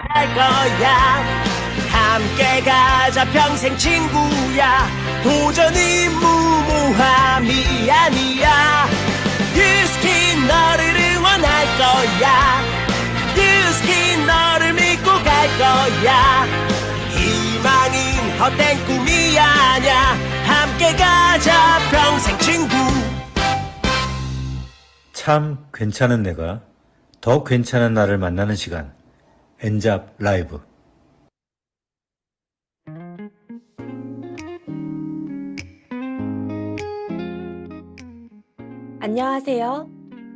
할 거야. 함께 가자 평생 친구야. 도전이 무모함이 아니야. 유스킨 너를 응원할 거야. 유스킨 너를 믿고 갈 거야. 희망은 헛된 꿈이 아냐. 함께 가자 평생 친구. 참 괜찮은 내가 더 괜찮은 나를 만나는 시간, 엔잡 라이브. 안녕하세요.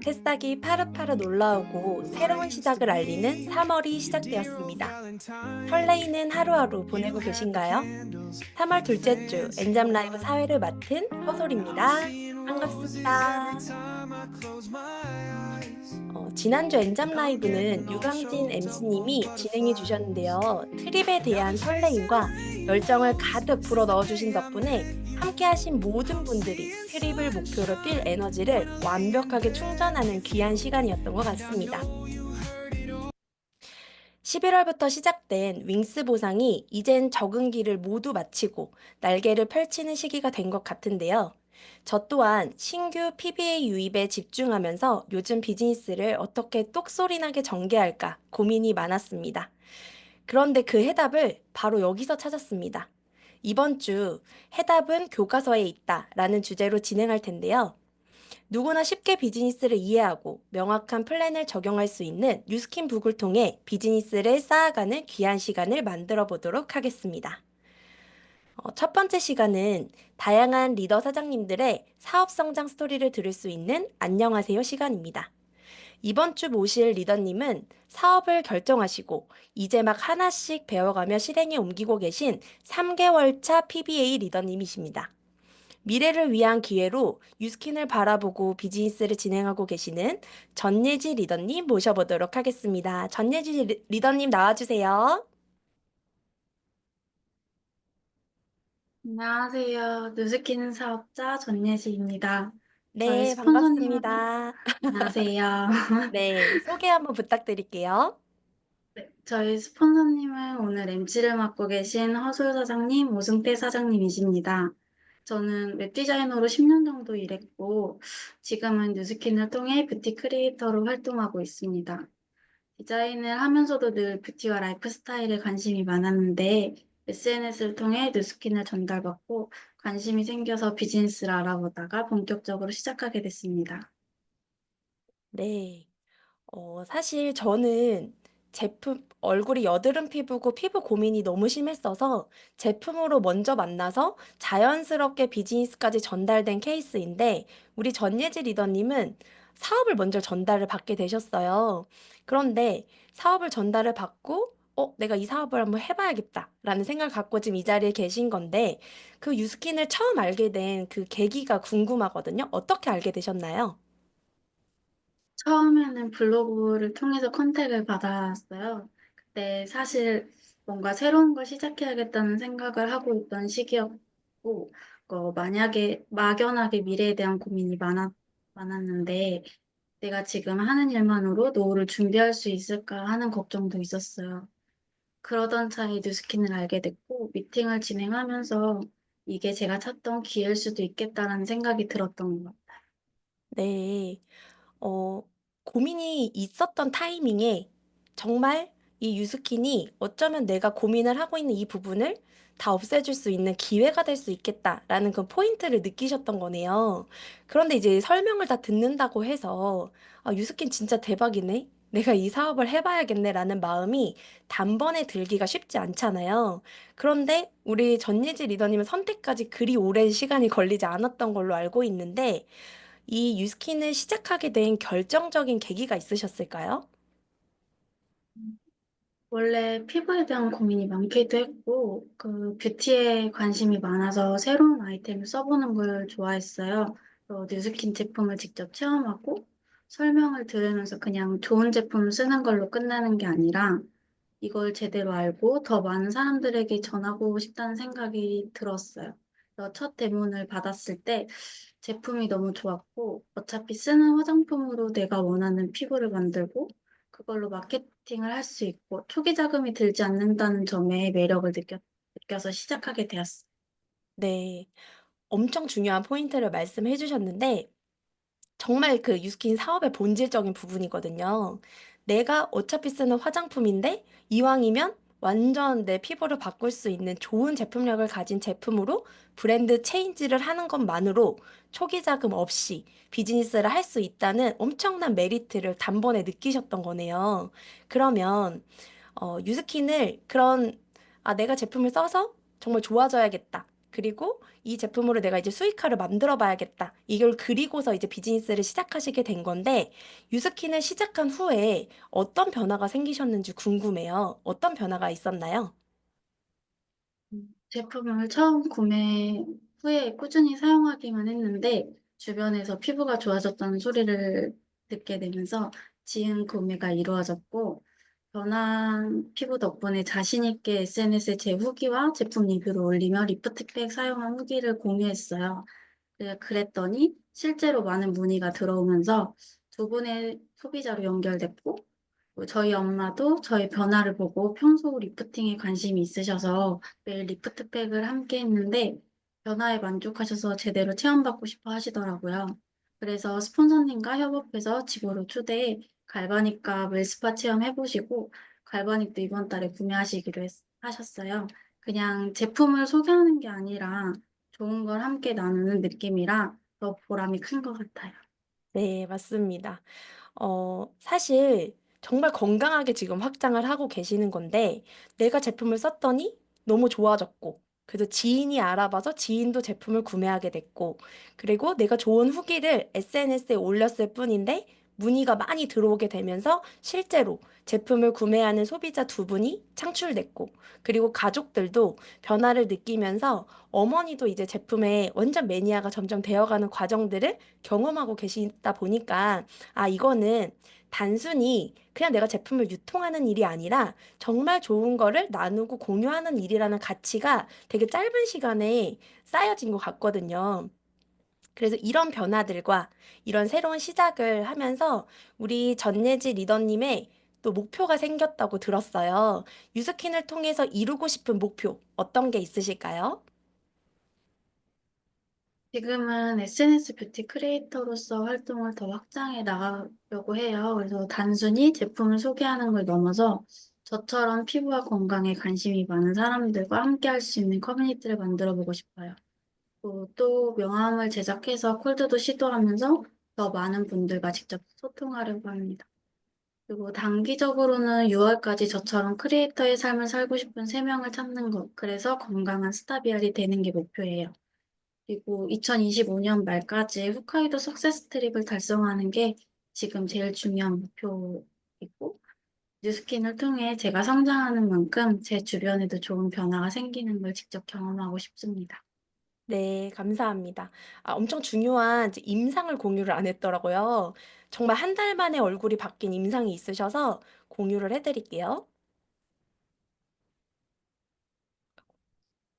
새싹이 파릇파릇 올라오고 새로운 시작을 알리는 3월이 시작되었습니다. 설레이는 하루하루 보내고 계신가요? 3월 둘째 주 엔잡 라이브 사회를 맡은 허솔입니다. 반갑습니다. 지난주 엔잡 라이브는 유강진 MC님이 진행해 주셨는데요. 트립에 대한 설레임과 열정을 가득 불어 넣어주신 덕분에 함께 하신 모든 분들이 트립을 목표로 뛸 에너지를 완벽하게 충전하는 귀한 시간이었던 것 같습니다. 11월부터 시작된 윙스 보상이 이젠 적응기를 모두 마치고 날개를 펼치는 시기가 된 것 같은데요. 저 또한 신규 PBA 유입에 집중하면서 요즘 비즈니스를 어떻게 똑소리나게 전개할까 고민이 많았습니다. 그런데 그 해답을 바로 여기서 찾았습니다. 이번 주 해답은 교과서에 있다 라는 주제로 진행할 텐데요. 누구나 쉽게 비즈니스를 이해하고 명확한 플랜을 적용할 수 있는 뉴스킨 북을 통해 비즈니스를 쌓아가는 귀한 시간을 만들어 보도록 하겠습니다. 첫 번째 시간은 다양한 리더 사장님들의 사업 성장 스토리를 들을 수 있는 안녕하세요 시간입니다. 이번 주 모실 리더님은 사업을 결정하시고 이제 막 하나씩 배워가며 실행에 옮기고 계신 3개월 차 PBA 리더님이십니다. 미래를 위한 기회로 유스킨을 바라보고 비즈니스를 진행하고 계시는 전예지 리더님 모셔보도록 하겠습니다. 전예지 리더님 나와주세요. 안녕하세요. 뉴스킨 사업자 전예시입니다. 저희 네, 스폰서님은 반갑습니다. 안녕하세요. 네, 소개 한번 부탁드릴게요. 네, 저희 스폰서님은 오늘 MC를 맡고 계신 허솔 사장님, 오승태 사장님이십니다. 저는 웹 디자이너로 10년 정도 일했고 지금은 뉴스킨을 통해 뷰티 크리에이터로 활동하고 있습니다. 디자인을 하면서도 늘 뷰티와 라이프 스타일에 관심이 많았는데 SNS를 통해 뉴스킨을 전달받고 관심이 생겨서 비즈니스를 알아보다가 본격적으로 시작하게 됐습니다. 네. 사실 저는 얼굴이 여드름 피부고 피부 고민이 너무 심했어서 제품으로 먼저 만나서 자연스럽게 비즈니스까지 전달된 케이스인데, 우리 전예지 리더님은 사업을 먼저 전달을 받게 되셨어요. 그런데 사업을 전달을 받고, 내가 이 사업을 한번 해봐야겠다 라는 생각을 갖고 지금 이 자리에 계신 건데, 그 유스킨을 처음 알게 된 그 계기가 궁금하거든요. 어떻게 알게 되셨나요? 처음에는 블로그를 통해서 컨택을 받았어요. 그때 사실 뭔가 새로운 걸 시작해야겠다는 생각을 하고 있던 시기였고, 만약에 막연하게 미래에 대한 고민이 많았는데, 내가 지금 하는 일만으로 노후를 준비할 수 있을까 하는 걱정도 있었어요. 그러던 차에 뉴스킨을 알게 됐고, 미팅을 진행하면서 이게 제가 찾던 기회일 수도 있겠다라는 생각이 들었던 것 같아요. 네. 어, 고민이 있었던 타이밍에 정말 이 유스킨이 어쩌면 내가 고민을 하고 있는 이 부분을 다 없애줄 수 있는 기회가 될 수 있겠다라는 그 포인트를 느끼셨던 거네요. 그런데 이제 설명을 다 듣는다고 해서 유스킨 진짜 대박이네. 내가 이 사업을 해봐야겠네라는 마음이 단번에 들기가 쉽지 않잖아요. 그런데 우리 전예지 리더님은 선택까지 그리 오랜 시간이 걸리지 않았던 걸로 알고 있는데, 이 유스킨을 시작하게 된 결정적인 계기가 있으셨을까요? 원래 피부에 대한 고민이 많기도 했고, 뷰티에 관심이 많아서 새로운 아이템을 써보는 걸 좋아했어요. 뉴스킨 제품을 직접 체험하고 설명을 들으면서 그냥 좋은 제품 쓰는 걸로 끝나는 게 아니라 이걸 제대로 알고 더 많은 사람들에게 전하고 싶다는 생각이 들었어요. 그래서 첫 데모를 받았을 때 제품이 너무 좋았고, 어차피 쓰는 화장품으로 내가 원하는 피부를 만들고, 그걸로 마케팅을 할 수 있고 초기 자금이 들지 않는다는 점에 매력을 느껴서 시작하게 되었어요. 네. 엄청 중요한 포인트를 말씀해 주셨는데 정말 그 유스킨 사업의 본질적인 부분이거든요. 내가 어차피 쓰는 화장품인데 이왕이면 완전 내 피부를 바꿀 수 있는 좋은 제품력을 가진 제품으로 브랜드 체인지를 하는 것만으로 초기 자금 없이 비즈니스를 할 수 있다는 엄청난 메리트를 단번에 느끼셨던 거네요. 그러면 유스킨을 그런, 아, 내가 제품을 써서 정말 좋아져야겠다. 그리고 이 제품으로 내가 이제 수익화를 만들어 봐야겠다. 이걸 그리고서 이제 비즈니스를 시작하시게 된 건데, 유스킨을 시작한 후에 어떤 변화가 생기셨는지 궁금해요. 어떤 변화가 있었나요? 제품을 처음 구매 후에 꾸준히 사용하기만 했는데 주변에서 피부가 좋아졌다는 소리를 듣게 되면서 지은 구매가 이루어졌고 변한 피부 덕분에 자신 있게 SNS에 제 후기와 제품 리뷰를 올리며 리프트백 사용한 후기를 공유했어요. 그랬더니 실제로 많은 문의가 들어오면서 두 분의 소비자로 연결됐고 저희 엄마도 저희 변화를 보고 평소 리프팅에 관심이 있으셔서 매일 리프트팩을 함께 했는데 변화에 만족하셔서 제대로 체험받고 싶어 하시더라고요. 그래서 스폰서님과 협업해서 지구로 초대해 갈바닉과 웰스파 체험해보시고 갈바닉도 이번 달에 구매하시기로 하셨어요. 그냥 제품을 소개하는 게 아니라 좋은 걸 함께 나누는 느낌이라 더 보람이 큰 것 같아요. 네, 맞습니다. 사실 정말 건강하게 지금 확장을 하고 계시는 건데, 내가 제품을 썼더니 너무 좋아졌고, 그래서 지인이 알아봐서 지인도 제품을 구매하게 됐고, 그리고 내가 좋은 후기를 SNS에 올렸을 뿐인데, 문의가 많이 들어오게 되면서 실제로 제품을 구매하는 소비자 두 분이 창출됐고, 그리고 가족들도 변화를 느끼면서 어머니도 이제 제품에 완전 매니아가 점점 되어가는 과정들을 경험하고 계시다 보니까 아, 이거는 단순히 그냥 내가 제품을 유통하는 일이 아니라 정말 좋은 거를 나누고 공유하는 일이라는 가치가 되게 짧은 시간에 쌓여진 것 같거든요. 그래서 이런 변화들과 이런 새로운 시작을 하면서 우리 전예지 리더님의 또 목표가 생겼다고 들었어요. 유스킨을 통해서 이루고 싶은 목표 어떤 게 있으실까요? 지금은 SNS 뷰티 크리에이터로서 활동을 더 확장해 나가려고 해요. 그래서 단순히 제품을 소개하는 걸 넘어서 저처럼 피부와 건강에 관심이 많은 사람들과 함께 할 수 있는 커뮤니티를 만들어 보고 싶어요. 또 명함을 제작해서 콜드도 시도하면서 더 많은 분들과 직접 소통하려고 합니다. 그리고 단기적으로는 6월까지 저처럼 크리에이터의 삶을 살고 싶은 3명을 찾는 것. 그래서 건강한 스타비알이 되는 게 목표예요. 그리고 2025년 말까지 홋카이도 석세스 트립을 달성하는 게 지금 제일 중요한 목표이고, 뉴스킨을 통해 제가 성장하는 만큼 제 주변에도 좋은 변화가 생기는 걸 직접 경험하고 싶습니다. 네, 감사합니다. 아, 엄청 중요한 이제 임상을 공유를 안 했더라고요. 정말 한 달 만에 얼굴이 바뀐 임상이 있으셔서 공유를 해드릴게요.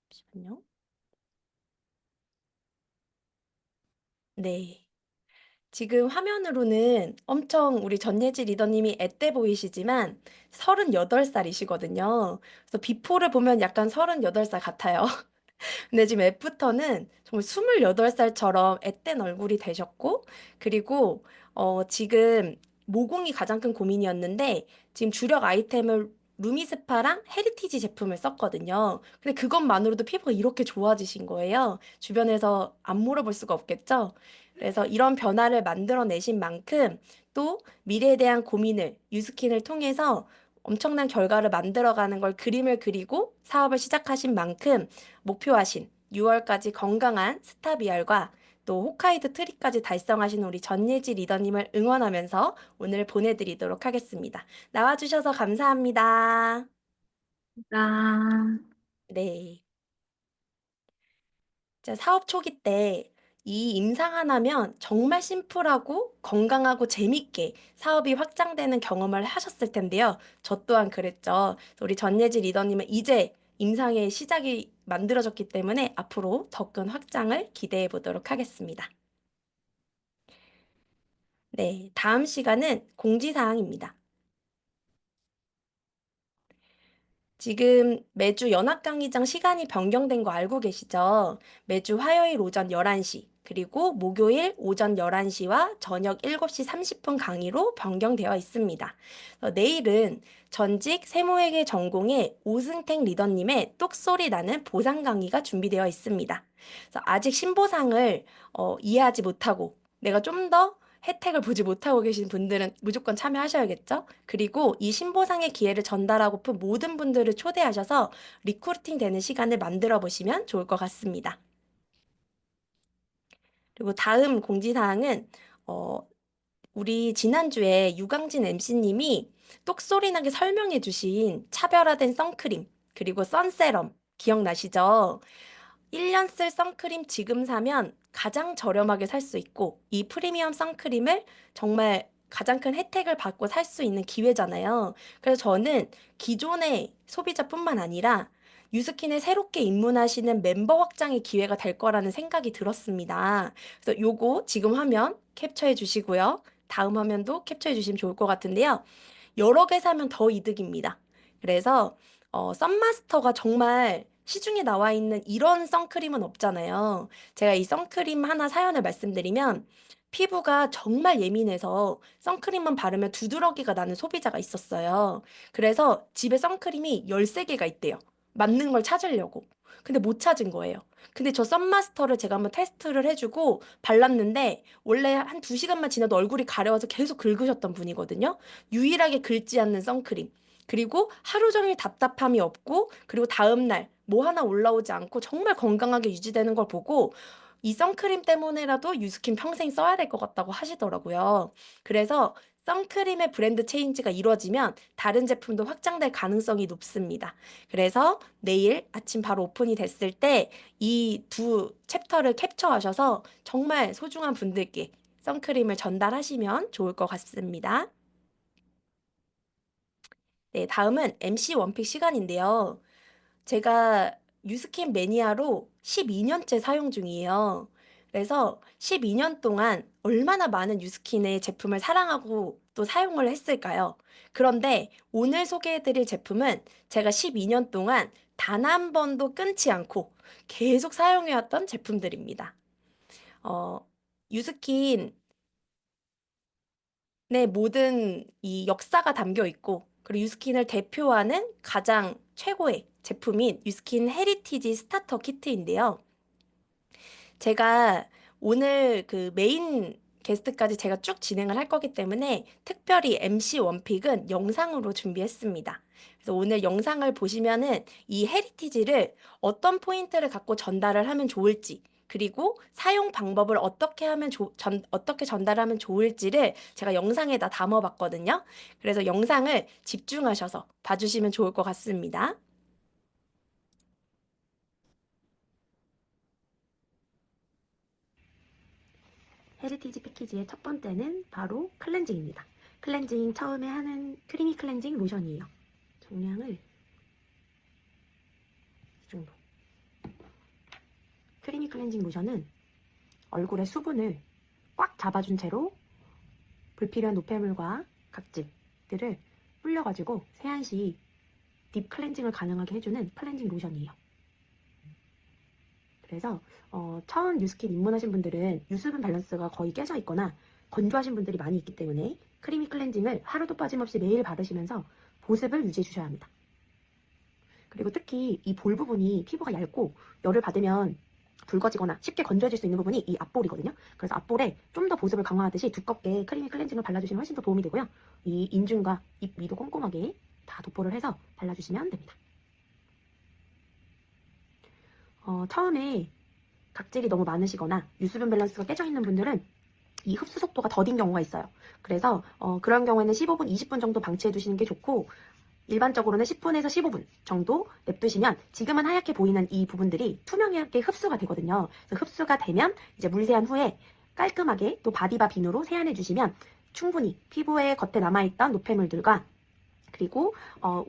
잠시만요. 네. 지금 화면으로는 엄청 우리 전예지 리더님이 앳돼 보이시지만 38살이시거든요. 그래서 비포를 보면 약간 38살 같아요. 근데 지금 애프터는 정말 28살처럼 앳된 얼굴이 되셨고, 그리고 지금 모공이 가장 큰 고민이었는데, 지금 주력 아이템을 루미스파랑 헤리티지 제품을 썼거든요. 근데 그것만으로도 피부가 이렇게 좋아지신 거예요. 주변에서 안 물어볼 수가 없겠죠? 그래서 이런 변화를 만들어내신 만큼 또 미래에 대한 고민을 유스킨을 통해서 엄청난 결과를 만들어가는 걸 그림을 그리고 사업을 시작하신 만큼 목표하신 6월까지 건강한 스타비알과 또 홋카이도 트립까지 달성하신 우리 전예지 리더님을 응원하면서 오늘 보내드리도록 하겠습니다. 나와주셔서 감사합니다. 아, 네. 자, 사업 초기 때 이 임상 하나면 정말 심플하고 건강하고 재밌게 사업이 확장되는 경험을 하셨을 텐데요. 저 또한 그랬죠. 우리 전예지 리더님은 이제 임상의 시작이 만들어졌기 때문에 앞으로 더 큰 확장을 기대해 보도록 하겠습니다. 네, 다음 시간은 공지사항입니다. 지금 매주 연합 강의장 시간이 변경된 거 알고 계시죠? 매주 화요일 오전 11시, 그리고 목요일 오전 11시와 저녁 7시 30분 강의로 변경되어 있습니다. 내일은 전직 세무회계 전공의 오승택 리더님의 똑소리 나는 보상 강의가 준비되어 있습니다. 그래서 아직 신보상을 이해하지 못하고 내가 좀 더 혜택을 보지 못하고 계신 분들은 무조건 참여하셔야겠죠? 그리고 이 신보상의 기회를 전달하고픈 모든 분들을 초대하셔서 리크루팅 되는 시간을 만들어 보시면 좋을 것 같습니다. 그리고 다음 공지사항은 우리 지난주에 유광진 MC님이 똑소리나게 설명해 주신 차별화된 선크림 그리고 선세럼 기억나시죠? 1년 쓸 선크림 지금 사면 가장 저렴하게 살 수 있고 이 프리미엄 선크림을 정말 가장 큰 혜택을 받고 살 수 있는 기회잖아요. 그래서 저는 기존의 소비자뿐만 아니라 유스킨에 새롭게 입문하시는 멤버 확장의 기회가 될 거라는 생각이 들었습니다. 그래서 요거 지금 화면 캡처해 주시고요. 다음 화면도 캡처해 주시면 좋을 것 같은데요. 여러 개 사면 더 이득입니다. 그래서 썬마스터가 정말 시중에 나와 있는 이런 선크림은 없잖아요. 제가 이 선크림 하나 사연을 말씀드리면 피부가 정말 예민해서 선크림만 바르면 두드러기가 나는 소비자가 있었어요. 그래서 집에 선크림이 13개가 있대요. 맞는 걸 찾으려고. 근데 못 찾은 거예요. 근데 저 썬마스터를 제가 한번 테스트를 해주고 발랐는데 원래 한 2시간만 지나도 얼굴이 가려워서 계속 긁으셨던 분이거든요. 유일하게 긁지 않는 선크림. 그리고 하루 종일 답답함이 없고 그리고 다음날 뭐 하나 올라오지 않고 정말 건강하게 유지되는 걸 보고 이 선크림 때문에라도 유스킨 평생 써야 될 것 같다고 하시더라고요. 그래서 선크림의 브랜드 체인지가 이루어지면 다른 제품도 확장될 가능성이 높습니다. 그래서 내일 아침 바로 오픈이 됐을 때 이 두 챕터를 캡처하셔서 정말 소중한 분들께 선크림을 전달하시면 좋을 것 같습니다. 네, 다음은 MC 원픽 시간인데요. 제가 유스킨 매니아로 12년째 사용 중이에요. 그래서 12년 동안 얼마나 많은 유스킨의 제품을 사랑하고 또 사용을 했을까요? 그런데 오늘 소개해드릴 제품은 제가 12년 동안 단 한 번도 끊지 않고 계속 사용해왔던 제품들입니다. 유스킨 네, 모든 이 역사가 담겨 있고, 그리고 유스킨을 대표하는 가장 최고의 제품인 유스킨 헤리티지 스타터 키트인데요. 제가 오늘 그 메인 게스트까지 제가 쭉 진행을 할 거기 때문에 특별히 MC 원픽은 영상으로 준비했습니다. 그래서 오늘 영상을 보시면은 이 헤리티지를 어떤 포인트를 갖고 전달을 하면 좋을지, 그리고 사용 방법을 어떻게 하면 어떻게 전달하면 좋을지를 제가 영상에다 담아봤거든요. 그래서 영상을 집중하셔서 봐주시면 좋을 것 같습니다. 헤리티지 패키지의 첫 번째는 바로 클렌징입니다. 클렌징 처음에 하는 크리미 클렌징 로션이에요. 정량을 이 정도. 크리미 클렌징 로션은 얼굴의 수분을 꽉 잡아준 채로 불필요한 노폐물과 각질들을 불려가지고 세안 시 딥 클렌징을 가능하게 해주는 클렌징 로션이에요. 그래서 처음 유스킨 입문하신 분들은 유수분 밸런스가 거의 깨져 있거나 건조하신 분들이 많이 있기 때문에 크리미 클렌징을 하루도 빠짐없이 매일 바르시면서 보습을 유지해 주셔야 합니다. 그리고 특히 이 볼 부분이 피부가 얇고 열을 받으면 붉어지거나 쉽게 건조해질 수 있는 부분이 이 앞볼이거든요. 그래서 앞볼에 좀 더 보습을 강화하듯이 두껍게 크리미 클렌징을 발라주시면 훨씬 더 도움이 되고요. 이 인중과 입 위도 꼼꼼하게 다 도포를 해서 발라주시면 됩니다. 처음에 각질이 너무 많으시거나 유수분 밸런스가 깨져 있는 분들은 이 흡수 속도가 더딘 경우가 있어요. 그래서 그런 경우에는 15분, 20분 정도 방치해 두시는 게 좋고 일반적으로는 10분에서 15분 정도 냅두시면 지금은 하얗게 보이는 이 부분들이 투명하게 흡수가 되거든요. 그래서 흡수가 되면 이제 물 세안 후에 깔끔하게 또 바디바 비누로 세안해 주시면 충분히 피부에 겉에 남아있던 노폐물들과 그리고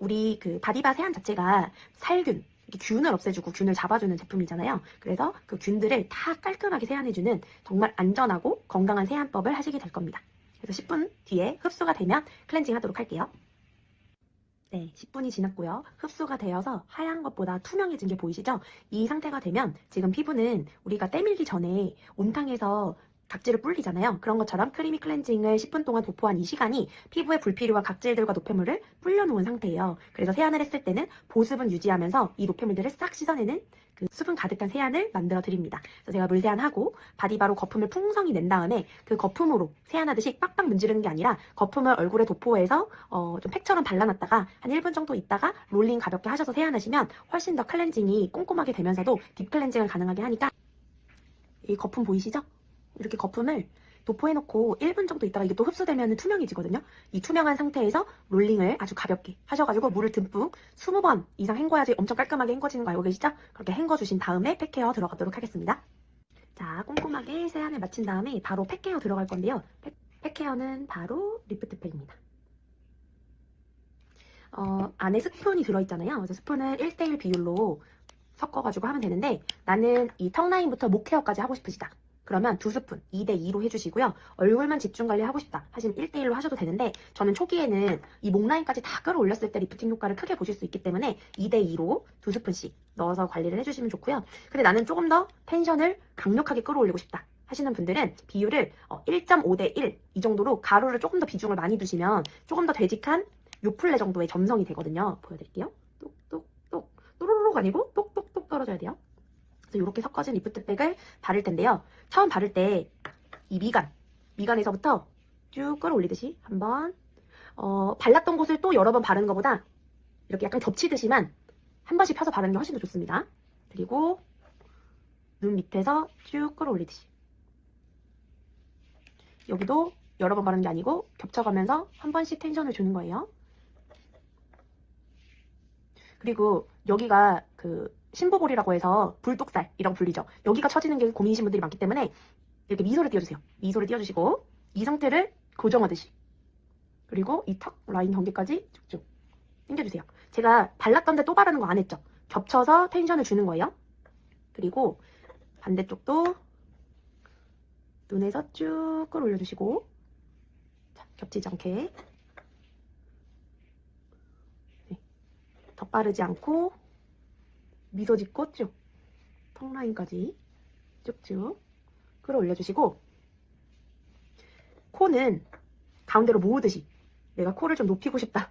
우리 그 바디바 세안 자체가 살균, 균을 없애주고 균을 잡아주는 제품이잖아요. 그래서 그 균들을 다 깔끔하게 세안해주는 정말 안전하고 건강한 세안법을 하시게 될 겁니다. 그래서 10분 뒤에 흡수가 되면 클렌징 하도록 할게요. 네, 10분이 지났고요. 흡수가 되어서 하얀 것보다 투명해진 게 보이시죠? 이 상태가 되면 지금 피부는 우리가 때밀기 전에 온탕에서 각질을 불리잖아요. 그런 것처럼 크리미 클렌징을 10분 동안 도포한 이 시간이 피부의 불필요한 각질들과 노폐물을 불려놓은 상태예요. 그래서 세안을 했을 때는 보습은 유지하면서 이 노폐물들을 싹 씻어내는 그 수분 가득한 세안을 만들어 드립니다. 그래서 제가 물 세안하고 바디바로 거품을 풍성히 낸 다음에 그 거품으로 세안하듯이 빡빡 문지르는 게 아니라 거품을 얼굴에 도포해서 좀 팩처럼 발라놨다가 한 1분 정도 있다가 롤링 가볍게 하셔서 세안하시면 훨씬 더 클렌징이 꼼꼼하게 되면서도 딥 클렌징을 가능하게 하니까 이 거품 보이시죠? 이렇게 거품을 도포해놓고 1분 정도 있다가 이게 또 흡수되면 투명해지거든요. 이 투명한 상태에서 롤링을 아주 가볍게 하셔가지고 물을 듬뿍 20번 이상 헹궈야지 엄청 깔끔하게 헹궈지는 거 알고 계시죠? 그렇게 헹궈주신 다음에 팩케어 들어가도록 하겠습니다. 자, 꼼꼼하게 세안을 마친 다음에 바로 팩케어 들어갈 건데요. 팩케어는 바로 리프트팩입니다. 안에 스푼이 들어있잖아요. 그래서 스푼을 1:1 비율로 섞어가지고 하면 되는데 나는 이 턱 라인부터 목 헤어까지 하고 싶으시다. 그러면 2스푼 2:2로 해주시고요. 얼굴만 집중 관리하고 싶다 하시면 1:1로 하셔도 되는데 저는 초기에는 이 목 라인까지 다 끌어올렸을 때 리프팅 효과를 크게 보실 수 있기 때문에 2:2로 2스푼씩 넣어서 관리를 해주시면 좋고요. 근데 나는 조금 더 텐션을 강력하게 끌어올리고 싶다 하시는 분들은 비율을 1.5:1 이 정도로 가루를 조금 더 비중을 많이 두시면 조금 더 되직한 요플레 정도의 점성이 되거든요. 보여드릴게요. 똑똑똑 또로로록 아니고 똑똑똑 떨어져야 돼요. 그래서 이렇게 섞어진 리프트백을 바를 텐데요. 처음 바를 때 이 미간에서부터 쭉 끌어올리듯이 한번 발랐던 곳을 또 여러 번 바르는 것보다 이렇게 약간 겹치듯이만 한 번씩 펴서 바르는 게 훨씬 더 좋습니다. 그리고 눈 밑에서 쭉 끌어올리듯이 여기도 여러 번 바르는 게 아니고 겹쳐가면서 한 번씩 텐션을 주는 거예요. 그리고 여기가 그 심보볼이라고 해서 불독살이라고 불리죠. 여기가 처지는 게 고민이신 분들이 많기 때문에 이렇게 미소를 띄워주세요. 미소를 띄워주시고 이 상태를 고정하듯이 그리고 이 턱 라인 경계까지 쭉쭉 당겨주세요. 제가 발랐던데 또 바르는 거 안 했죠. 겹쳐서 텐션을 주는 거예요. 그리고 반대쪽도 눈에서 쭉 끌어올려주시고 자, 겹치지 않게 네. 덧바르지 않고 미소 짓고 쭉 턱 라인까지 쭉쭉 끌어올려주시고 코는 가운데로 모으듯이 내가 코를 좀 높이고 싶다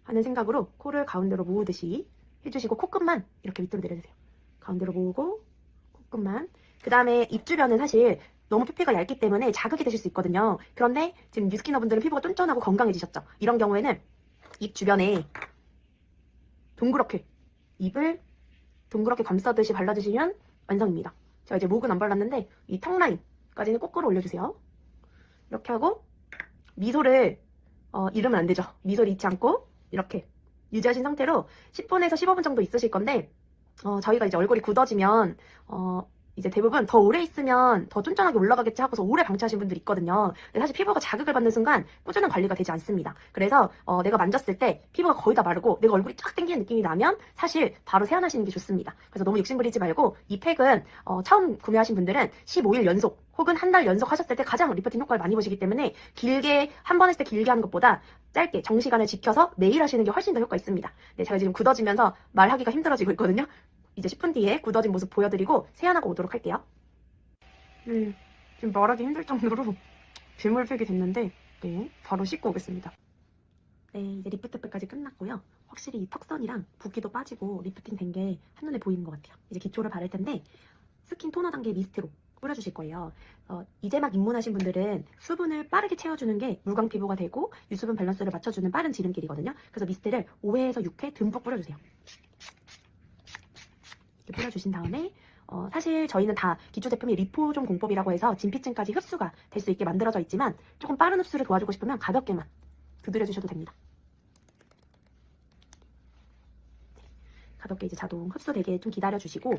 하는 생각으로 코를 가운데로 모으듯이 해주시고 코끝만 이렇게 밑으로 내려주세요. 가운데로 모으고 코끝만. 그 다음에 입 주변은 사실 너무 표피가 얇기 때문에 자극이 되실 수 있거든요. 그런데 지금 뉴스키너분들은 피부가 쫀쫀하고 건강해지셨죠. 이런 경우에는 입 주변에 동그랗게 입을 동그랗게 감싸듯이 발라주시면 완성입니다. 제가 이제 목은 안 발랐는데 이 턱 라인까지는 꼭 끌어올려주세요. 이렇게 하고 미소를 잃으면 안 되죠. 미소를 잃지 않고 이렇게 유지하신 상태로 10분에서 15분 정도 있으실 건데 저희가 이제 얼굴이 굳어지면 이제 대부분 더 오래 있으면 더 쫀쫀하게 올라가겠지 하고서 오래 방치하신 분들이 있거든요. 근데 사실 피부가 자극을 받는 순간 꾸준한 관리가 되지 않습니다. 그래서 내가 만졌을 때 피부가 거의 다 마르고 내가 얼굴이 쫙 당기는 느낌이 나면 사실 바로 세안하시는 게 좋습니다. 그래서 너무 욕심부리지 말고 이 팩은 처음 구매하신 분들은 15일 연속 혹은 한 달 연속 하셨을 때 가장 리프팅 효과를 많이 보시기 때문에 길게 한 번 했을 때 길게 하는 것보다 짧게 정시간을 지켜서 매일 하시는 게 훨씬 더 효과 있습니다. 네, 제가 지금 굳어지면서 말하기가 힘들어지고 있거든요. 이제 10분 뒤에 굳어진 모습 보여드리고 세안하고 오도록 할게요. 지금 말하기 힘들 정도로 빗물팩이 됐는데 네, 바로 씻고 오겠습니다. 네, 이제 리프트팩까지 끝났고요. 확실히 이 턱선이랑 붓기도 빠지고 리프팅 된 게 한눈에 보이는 것 같아요. 이제 기초를 바를 텐데 스킨 토너 단계 미스트로 뿌려주실 거예요. 이제 막 입문하신 분들은 수분을 빠르게 채워주는 게 물광 피부가 되고 유수분 밸런스를 맞춰주는 빠른 지름길이거든요. 그래서 미스트를 5회에서 6회 듬뿍 뿌려주세요. 이렇게 뿌려주신 다음에 사실 저희는 다 기초 제품이 리포존 공법이라고 해서 진피층까지 흡수가 될 수 있게 만들어져 있지만 조금 빠른 흡수를 도와주고 싶으면 가볍게만 두드려주셔도 됩니다. 가볍게 이제 자동 흡수되게 좀 기다려주시고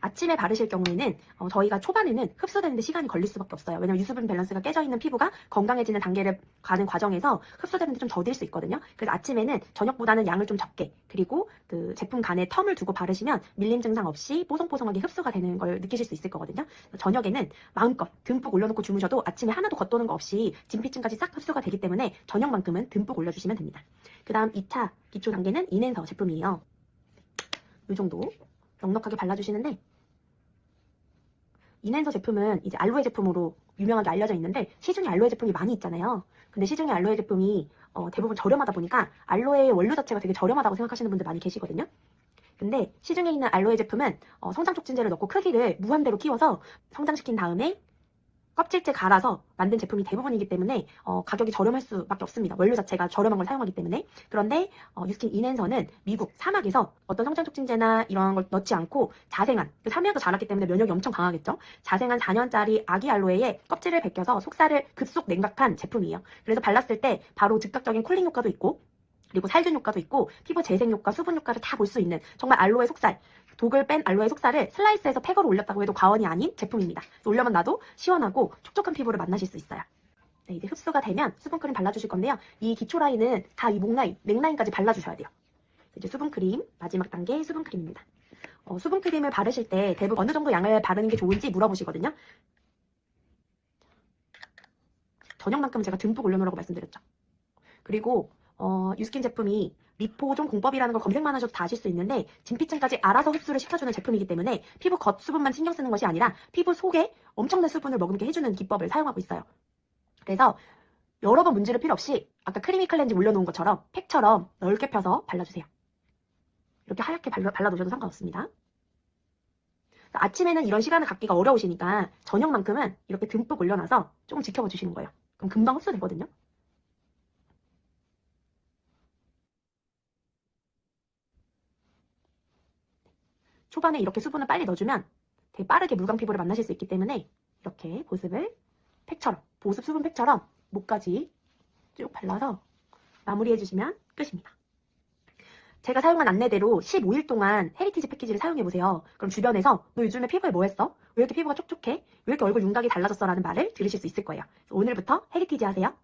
아침에 바르실 경우에는 저희가 초반에는 흡수되는데 시간이 걸릴 수밖에 없어요. 왜냐면 유수분 밸런스가 깨져 있는 피부가 건강해지는 단계를 가는 과정에서 흡수되는데 좀 더딜 수 있거든요. 그래서 아침에는 저녁보다는 양을 좀 적게, 그리고 그 제품 간에 텀을 두고 바르시면 밀림 증상 없이 뽀송뽀송하게 흡수가 되는 걸 느끼실 수 있을 거거든요. 저녁에는 마음껏 듬뿍 올려놓고 주무셔도 아침에 하나도 겉도는 거 없이 진피층까지 싹 흡수가 되기 때문에 저녁만큼은 듬뿍 올려주시면 됩니다. 그 다음 2차 기초 단계는 인앤서 제품이에요. 이 정도 넉넉하게 발라주시는데, 인앤서 제품은 이제 알로에 제품으로 유명하게 알려져 있는데 시중에 알로에 제품이 많이 있잖아요. 근데 시중에 알로에 제품이 대부분 저렴하다 보니까 알로에의 원료 자체가 되게 저렴하다고 생각하시는 분들 많이 계시거든요. 근데 시중에 있는 알로에 제품은 성장 촉진제를 넣고 크기를 무한대로 키워서 성장시킨 다음에 껍질째 갈아서 만든 제품이 대부분이기 때문에 가격이 저렴할 수밖에 없습니다. 원료 자체가 저렴한 걸 사용하기 때문에. 그런데 유스킨 인앤서는 미국 사막에서 어떤 성장촉진제나 이런 걸 넣지 않고 자생한, 그 사막에서 자랐기 때문에 면역이 엄청 강하겠죠. 자생한 4년짜리 아기 알로에에 껍질을 벗겨서 속살을 급속 냉각한 제품이에요. 그래서 발랐을 때 바로 즉각적인 쿨링 효과도 있고, 그리고 살균 효과도 있고, 피부 재생 효과, 수분 효과를 다 볼 수 있는 정말 알로에 속살, 독을 뺀 알로에 속살을 슬라이스해서 팩으로 올렸다고 해도 과언이 아닌 제품입니다. 올려만 놔도 시원하고 촉촉한 피부를 만나실 수 있어요. 네, 이제 흡수가 되면 수분크림 발라주실 건데요. 이 기초 라인은 다 이 목 라인, 넥라인까지 발라주셔야 돼요. 이제 수분크림, 마지막 단계 수분크림입니다. 수분크림을 바르실 때 대부분 어느 정도 양을 바르는 게 좋은지 물어보시거든요. 저녁만큼은 제가 듬뿍 올려놓으라고 말씀드렸죠. 그리고 유스킨 제품이 리포존 공법이라는 걸 검색만 하셔도 다 아실 수 있는데 진피층까지 알아서 흡수를 시켜주는 제품이기 때문에 피부 겉 수분만 신경 쓰는 것이 아니라 피부 속에 엄청난 수분을 머금게 해주는 기법을 사용하고 있어요. 그래서 여러 번 문지를 필요 없이 아까 크리미 클렌즈 올려놓은 것처럼 팩처럼 넓게 펴서 발라주세요. 이렇게 하얗게 발라놓으셔도 상관없습니다. 아침에는 이런 시간을 갖기가 어려우시니까 저녁만큼은 이렇게 듬뿍 올려놔서 조금 지켜봐 주시는 거예요. 그럼 금방 흡수되거든요. 초반에 이렇게 수분을 빨리 넣어주면 되게 빠르게 물광 피부를 만나실 수 있기 때문에 이렇게 보습을 팩처럼, 보습 수분 팩처럼 목까지 쭉 발라서 마무리해주시면 끝입니다. 제가 사용한 안내대로 15일 동안 헤리티지 패키지를 사용해보세요. 그럼 주변에서 너 요즘에 피부에 뭐 했어? 왜 이렇게 피부가 촉촉해? 왜 이렇게 얼굴 윤곽이 달라졌어? 라는 말을 들으실 수 있을 거예요. 오늘부터 헤리티지 하세요.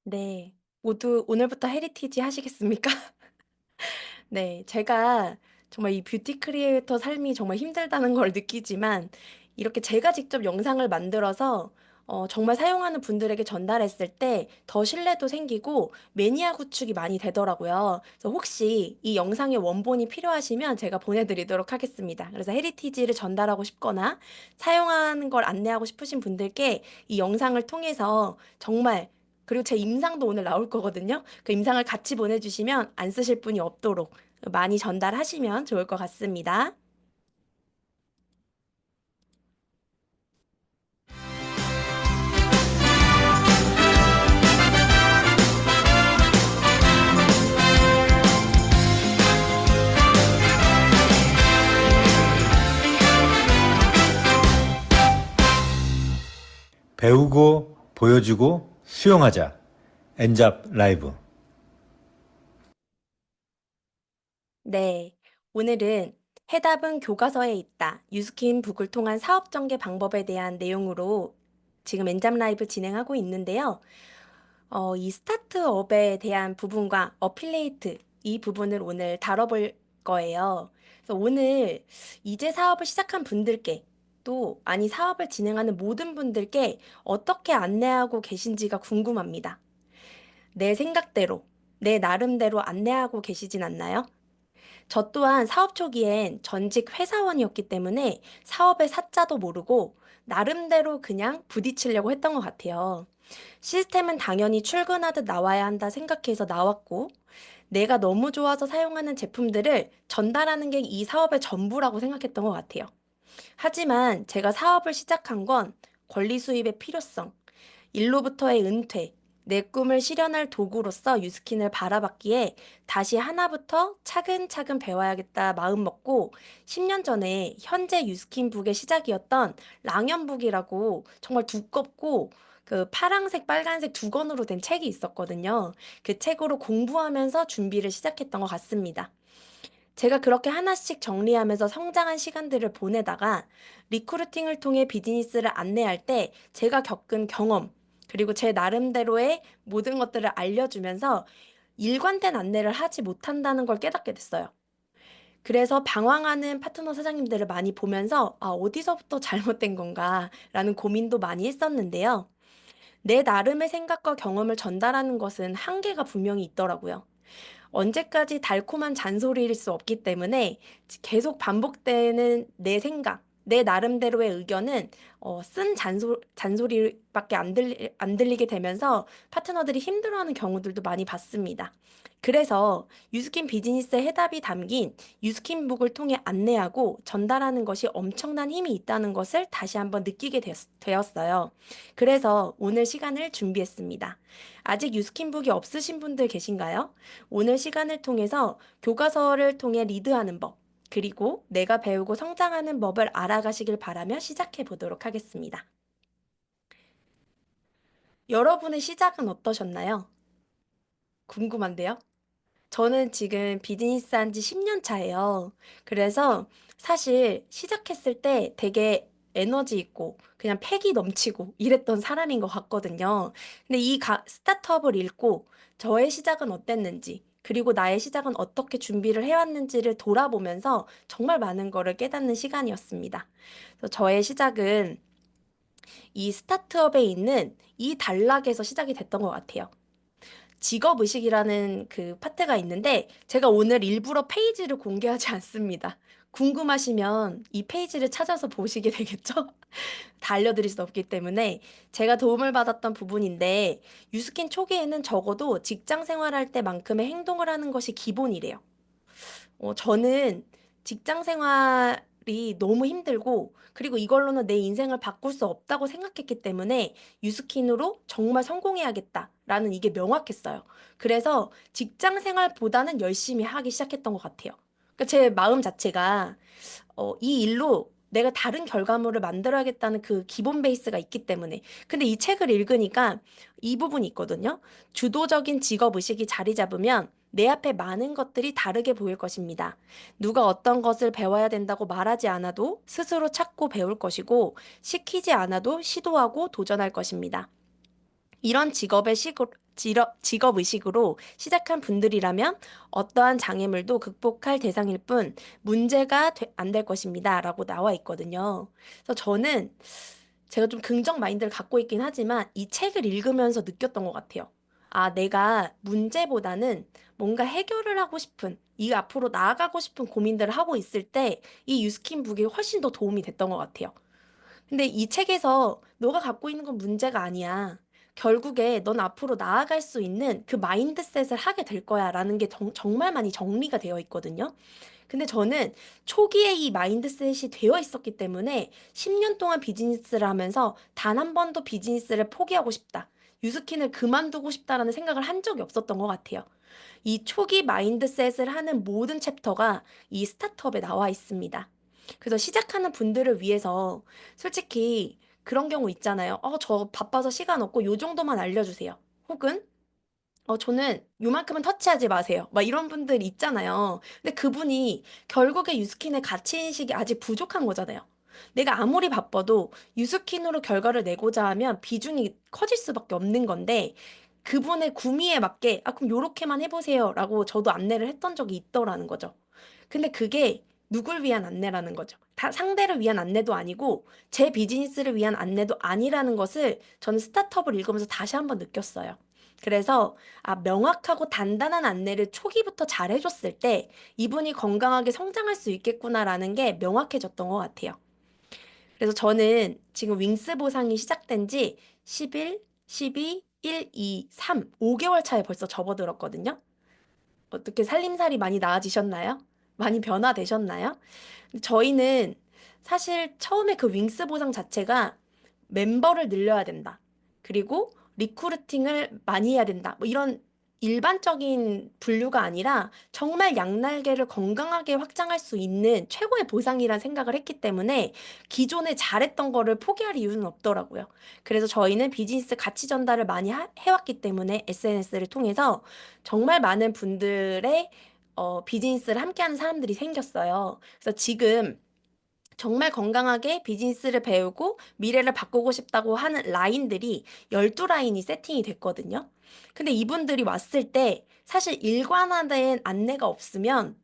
네, 모두 오늘부터 헤리티지 하시겠습니까? 네, 제가 정말 이 뷰티 크리에이터 삶이 정말 힘들다는 걸 느끼지만 이렇게 제가 직접 영상을 만들어서 정말 사용하는 분들에게 전달했을 때 더 신뢰도 생기고 매니아 구축이 많이 되더라고요. 그래서 혹시 이 영상의 원본이 필요하시면 제가 보내드리도록 하겠습니다. 그래서 헤리티지를 전달하고 싶거나 사용하는 걸 안내하고 싶으신 분들께 이 영상을 통해서 정말, 그리고 제 임상도 오늘 나올 거거든요. 그 임상을 같이 보내주시면 안 쓰실 분이 없도록 많이 전달하시면 좋을 것 같습니다. 배우고 보여주고 수용하자. 엔잡 라이브. 네, 오늘은 해답은 교과서에 있다. 유스킨 북을 통한 사업 전개 방법에 대한 내용으로 지금 엔잡 라이브 진행하고 있는데요. 이 스타트업에 대한 부분과 어필레이트 이 부분을 오늘 다뤄볼 거예요. 그래서 오늘 이제 사업을 시작한 분들께 또 아니 사업을 진행하는 모든 분들께 어떻게 안내하고 계신지가 궁금합니다. 내 생각대로, 내 나름대로 안내하고 계시진 않나요? 저 또한 사업 초기엔 전직 회사원이었기 때문에 사업의 사자도 모르고 나름대로 그냥 부딪히려고 했던 것 같아요. 시스템은 당연히 출근하듯 나와야 한다 생각해서 나왔고, 내가 너무 좋아서 사용하는 제품들을 전달하는 게 이 사업의 전부라고 생각했던 것 같아요. 하지만 제가 사업을 시작한 건 권리 수입의 필요성, 일로부터의 은퇴, 내 꿈을 실현할 도구로서 유스킨을 바라봤기에 다시 하나부터 차근차근 배워야겠다 마음먹고 10년 전에 현재 유스킨북의 시작이었던 랑연북이라고 정말 두껍고 그 파랑색, 빨간색 두 권으로 된 책이 있었거든요. 그 책으로 공부하면서 준비를 시작했던 것 같습니다. 제가 그렇게 하나씩 정리하면서 성장한 시간들을 보내다가 리크루팅을 통해 비즈니스를 안내할 때 제가 겪은 경험, 그리고 제 나름대로의 모든 것들을 알려주면서 일관된 안내를 하지 못한다는 걸 깨닫게 됐어요. 그래서 방황하는 파트너 사장님들을 많이 보면서 어디서부터 잘못된 건가라는 고민도 많이 했었는데요. 내 나름의 생각과 경험을 전달하는 것은 한계가 분명히 있더라고요. 언제까지 달콤한 잔소리일 수 없기 때문에 계속 반복되는 내 생각, 내 나름대로의 의견은 쓴 잔소리밖에 안 들리게 되면서 파트너들이 힘들어하는 경우들도 많이 봤습니다. 그래서 유스킨 비즈니스의 해답이 담긴 유스킨북을 통해 안내하고 전달하는 것이 엄청난 힘이 있다는 것을 다시 한번 느끼게 되었어요. 그래서 오늘 시간을 준비했습니다. 아직 유스킨북이 없으신 분들 계신가요? 오늘 시간을 통해서 교과서를 통해 리드하는 법, 그리고 내가 배우고 성장하는 법을 알아가시길 바라며 시작해 보도록 하겠습니다. 여러분의 시작은 어떠셨나요? 궁금한데요? 저는 지금 비즈니스 한지 10년 차예요. 그래서 사실 시작했을 때 되게 에너지 있고 그냥 패기 넘치고 이랬던 사람인 것 같거든요. 근데 이 스타트업을 읽고 저의 시작은 어땠는지, 그리고 나의 시작은 어떻게 준비를 해왔는지를 돌아보면서 정말 많은 거를 깨닫는 시간이었습니다. 그래서 저의 시작은 이 스타트업에 있는 이 단락에서 시작이 됐던 것 같아요. 직업의식이라는 그 파트가 있는데 제가 오늘 일부러 페이지를 공개하지 않습니다. 궁금하시면 이 페이지를 찾아서 보시게 되겠죠? 다 알려드릴 수 없기 때문에 제가 도움을 받았던 부분인데 유스킨 초기에는 적어도 직장 생활할 때만큼의 행동을 하는 것이 기본이래요. 저는 직장 생활이 너무 힘들고, 그리고 이걸로는 내 인생을 바꿀 수 없다고 생각했기 때문에 유스킨으로 정말 성공해야겠다라는 이게 명확했어요. 그래서 직장 생활보다는 열심히 하기 시작했던 것 같아요. 그러니까 제 마음 자체가 이 일로 내가 다른 결과물을 만들어야겠다는 그 기본 베이스가 있기 때문에. 근데 이 책을 읽으니까 이 부분이 있거든요. 주도적인 직업 의식이 자리 잡으면 내 앞에 많은 것들이 다르게 보일 것입니다. 누가 어떤 것을 배워야 된다고 말하지 않아도 스스로 찾고 배울 것이고, 시키지 않아도 시도하고 도전할 것입니다. 이런 직업의식으로 시작한 분들이라면 어떠한 장애물도 극복할 대상일 뿐 문제가 안 될 것입니다. 라고 나와 있거든요. 그래서 저는 제가 좀 긍정 마인드를 갖고 있긴 하지만 이 책을 읽으면서 느꼈던 것 같아요. 내가 문제보다는 뭔가 해결을 하고 싶은, 이 앞으로 나아가고 싶은 고민들을 하고 있을 때 이 유스킨 북이 훨씬 더 도움이 됐던 것 같아요. 근데 이 책에서 너가 갖고 있는 건 문제가 아니야. 결국에 넌 앞으로 나아갈 수 있는 그 마인드셋을 하게 될 거야 라는 게 정말 많이 정리가 되어 있거든요. 근데 저는 초기에 이 마인드셋이 되어 있었기 때문에 10년 동안 비즈니스를 하면서 단 한 번도 비즈니스를 포기하고 싶다, 유스킨을 그만두고 싶다라는 생각을 한 적이 없었던 것 같아요. 이 초기 마인드셋을 하는 모든 챕터가 이 스타트업에 나와 있습니다. 그래서 시작하는 분들을 위해서 솔직히 그런 경우 있잖아요. 저 바빠서 시간 없고 요 정도만 알려주세요. 혹은 저는 요만큼은 터치하지 마세요. 막 이런 분들 있잖아요. 근데 그분이 결국에 유스킨의 가치인식이 아직 부족한 거잖아요. 내가 아무리 바빠도 유스킨으로 결과를 내고자 하면 비중이 커질 수밖에 없는 건데, 그분의 구미에 맞게 그럼 요렇게만 해보세요 라고 저도 안내를 했던 적이 있더라는 거죠. 근데 그게 누굴 위한 안내라는 거죠. 다 상대를 위한 안내도 아니고 제 비즈니스를 위한 안내도 아니라는 것을 저는 스타트업을 읽으면서 다시 한번 느꼈어요. 그래서 명확하고 단단한 안내를 초기부터 잘 해줬을 때 이분이 건강하게 성장할 수 있겠구나라는 게 명확해졌던 것 같아요. 그래서 저는 지금 윙스 보상이 시작된 지 11, 12, 1, 2, 3, 5개월 차에 벌써 접어들었거든요. 어떻게 살림살이 많이 나아지셨나요? 많이 변화되셨나요? 저희는 사실 처음에 그 윙스 보상 자체가 멤버를 늘려야 된다, 그리고 리크루팅을 많이 해야 된다, 뭐 이런 일반적인 분류가 아니라 정말 양날개를 건강하게 확장할 수 있는 최고의 보상이란 생각을 했기 때문에 기존에 잘했던 거를 포기할 이유는 없더라고요. 그래서 저희는 비즈니스 가치 전달을 많이 해왔기 때문에 SNS를 통해서 정말 많은 분들의 비즈니스를 함께하는 사람들이 생겼어요. 그래서 지금 정말 건강하게 비즈니스를 배우고 미래를 바꾸고 싶다고 하는 라인들이 12라인이 세팅이 됐거든요. 근데 이분들이 왔을 때 사실 일관화된 안내가 없으면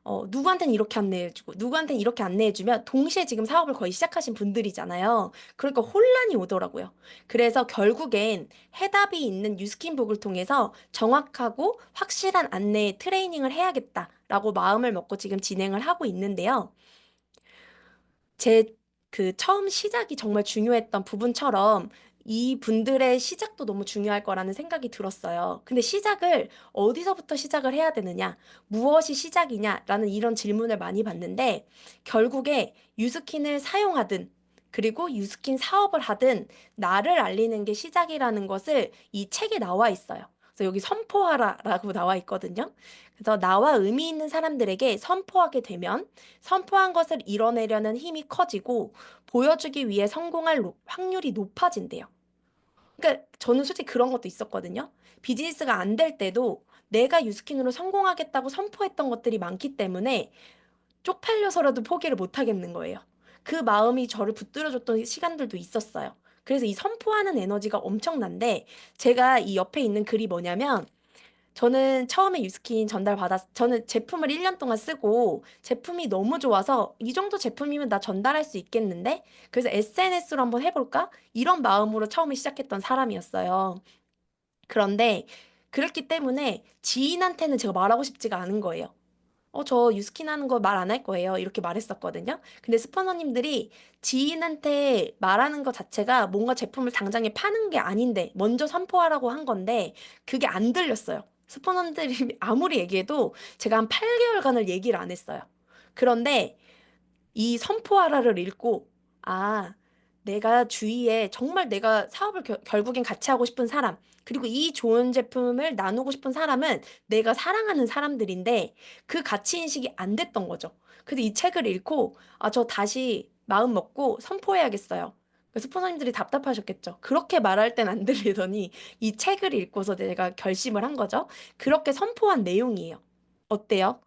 누구한테는 이렇게 안내해주고, 누구한테는 이렇게 안내해주면, 동시에 지금 사업을 거의 시작하신 분들이잖아요. 그러니까 혼란이 오더라고요. 그래서 결국엔 해답이 있는 뉴스킨북을 통해서 정확하고 확실한 안내 트레이닝을 해야겠다라고 마음을 먹고 지금 진행을 하고 있는데요. 제 그 처음 시작이 정말 중요했던 부분처럼 이 분들의 시작도 너무 중요할 거라는 생각이 들었어요. 근데 시작을 어디서부터 시작을 해야 되느냐, 무엇이 시작이냐라는 이런 질문을 많이 받는데 결국에 유스킨을 사용하든 그리고 유스킨 사업을 하든 나를 알리는 게 시작이라는 것을 이 책에 나와 있어요. 그래서 여기 선포하라라고 나와 있거든요. 그래서 나와 의미 있는 사람들에게 선포하게 되면 선포한 것을 이뤄내려는 힘이 커지고 보여주기 위해 성공할 확률이 높아진대요. 그러니까 저는 솔직히 그런 것도 있었거든요. 비즈니스가 안 될 때도 내가 유스킨으로 성공하겠다고 선포했던 것들이 많기 때문에 쪽팔려서라도 포기를 못 하겠는 거예요. 그 마음이 저를 붙들어줬던 시간들도 있었어요. 그래서 이 선포하는 에너지가 엄청난데 제가 이 옆에 있는 글이 뭐냐면 저는 처음에 유스킨 저는 제품을 1년 동안 쓰고 제품이 너무 좋아서 이 정도 제품이면 나 전달할 수 있겠는데? 그래서 SNS로 한번 해볼까? 이런 마음으로 처음에 시작했던 사람이었어요. 그런데 그렇기 때문에 지인한테는 제가 말하고 싶지가 않은 거예요. 저 유스킨 하는 거 말 안 할 거예요. 이렇게 말했었거든요. 근데 스포너님들이 지인한테 말하는 것 자체가 뭔가 제품을 당장에 파는 게 아닌데, 먼저 선포하라고 한 건데, 그게 안 들렸어요. 스포너님들이 아무리 얘기해도 제가 한 8개월간을 얘기를 안 했어요. 그런데 이 선포하라를 읽고, 아, 내가 주위에 정말 내가 사업을 결국엔 같이 하고 싶은 사람, 그리고 이 좋은 제품을 나누고 싶은 사람은 내가 사랑하는 사람들인데 그 가치 인식이 안 됐던 거죠. 그래서 이 책을 읽고, 저 다시 마음 먹고 선포해야겠어요. 스포너님들이 답답하셨겠죠. 그렇게 말할 땐 안 들리더니 이 책을 읽고서 내가 결심을 한 거죠. 그렇게 선포한 내용이에요. 어때요?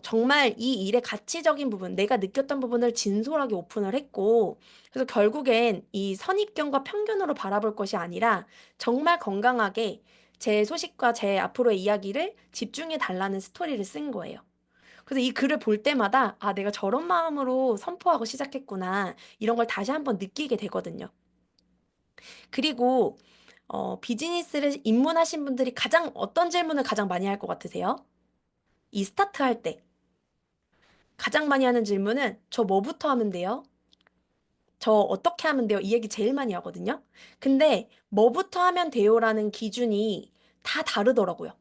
정말 이 일의 가치적인 부분, 내가 느꼈던 부분을 진솔하게 오픈을 했고, 그래서 결국엔 이 선입견과 편견으로 바라볼 것이 아니라 정말 건강하게 제 소식과 제 앞으로의 이야기를 집중해 달라는 스토리를 쓴 거예요. 그래서 이 글을 볼 때마다, 내가 저런 마음으로 선포하고 시작했구나. 이런 걸 다시 한번 느끼게 되거든요. 그리고, 비즈니스를 입문하신 분들이 어떤 질문을 가장 많이 할 것 같으세요? 이 스타트 할 때. 가장 많이 하는 질문은 저 뭐부터 하면 돼요? 저 어떻게 하면 돼요? 이 얘기 제일 많이 하거든요. 근데 뭐부터 하면 돼요라는 기준이 다 다르더라고요.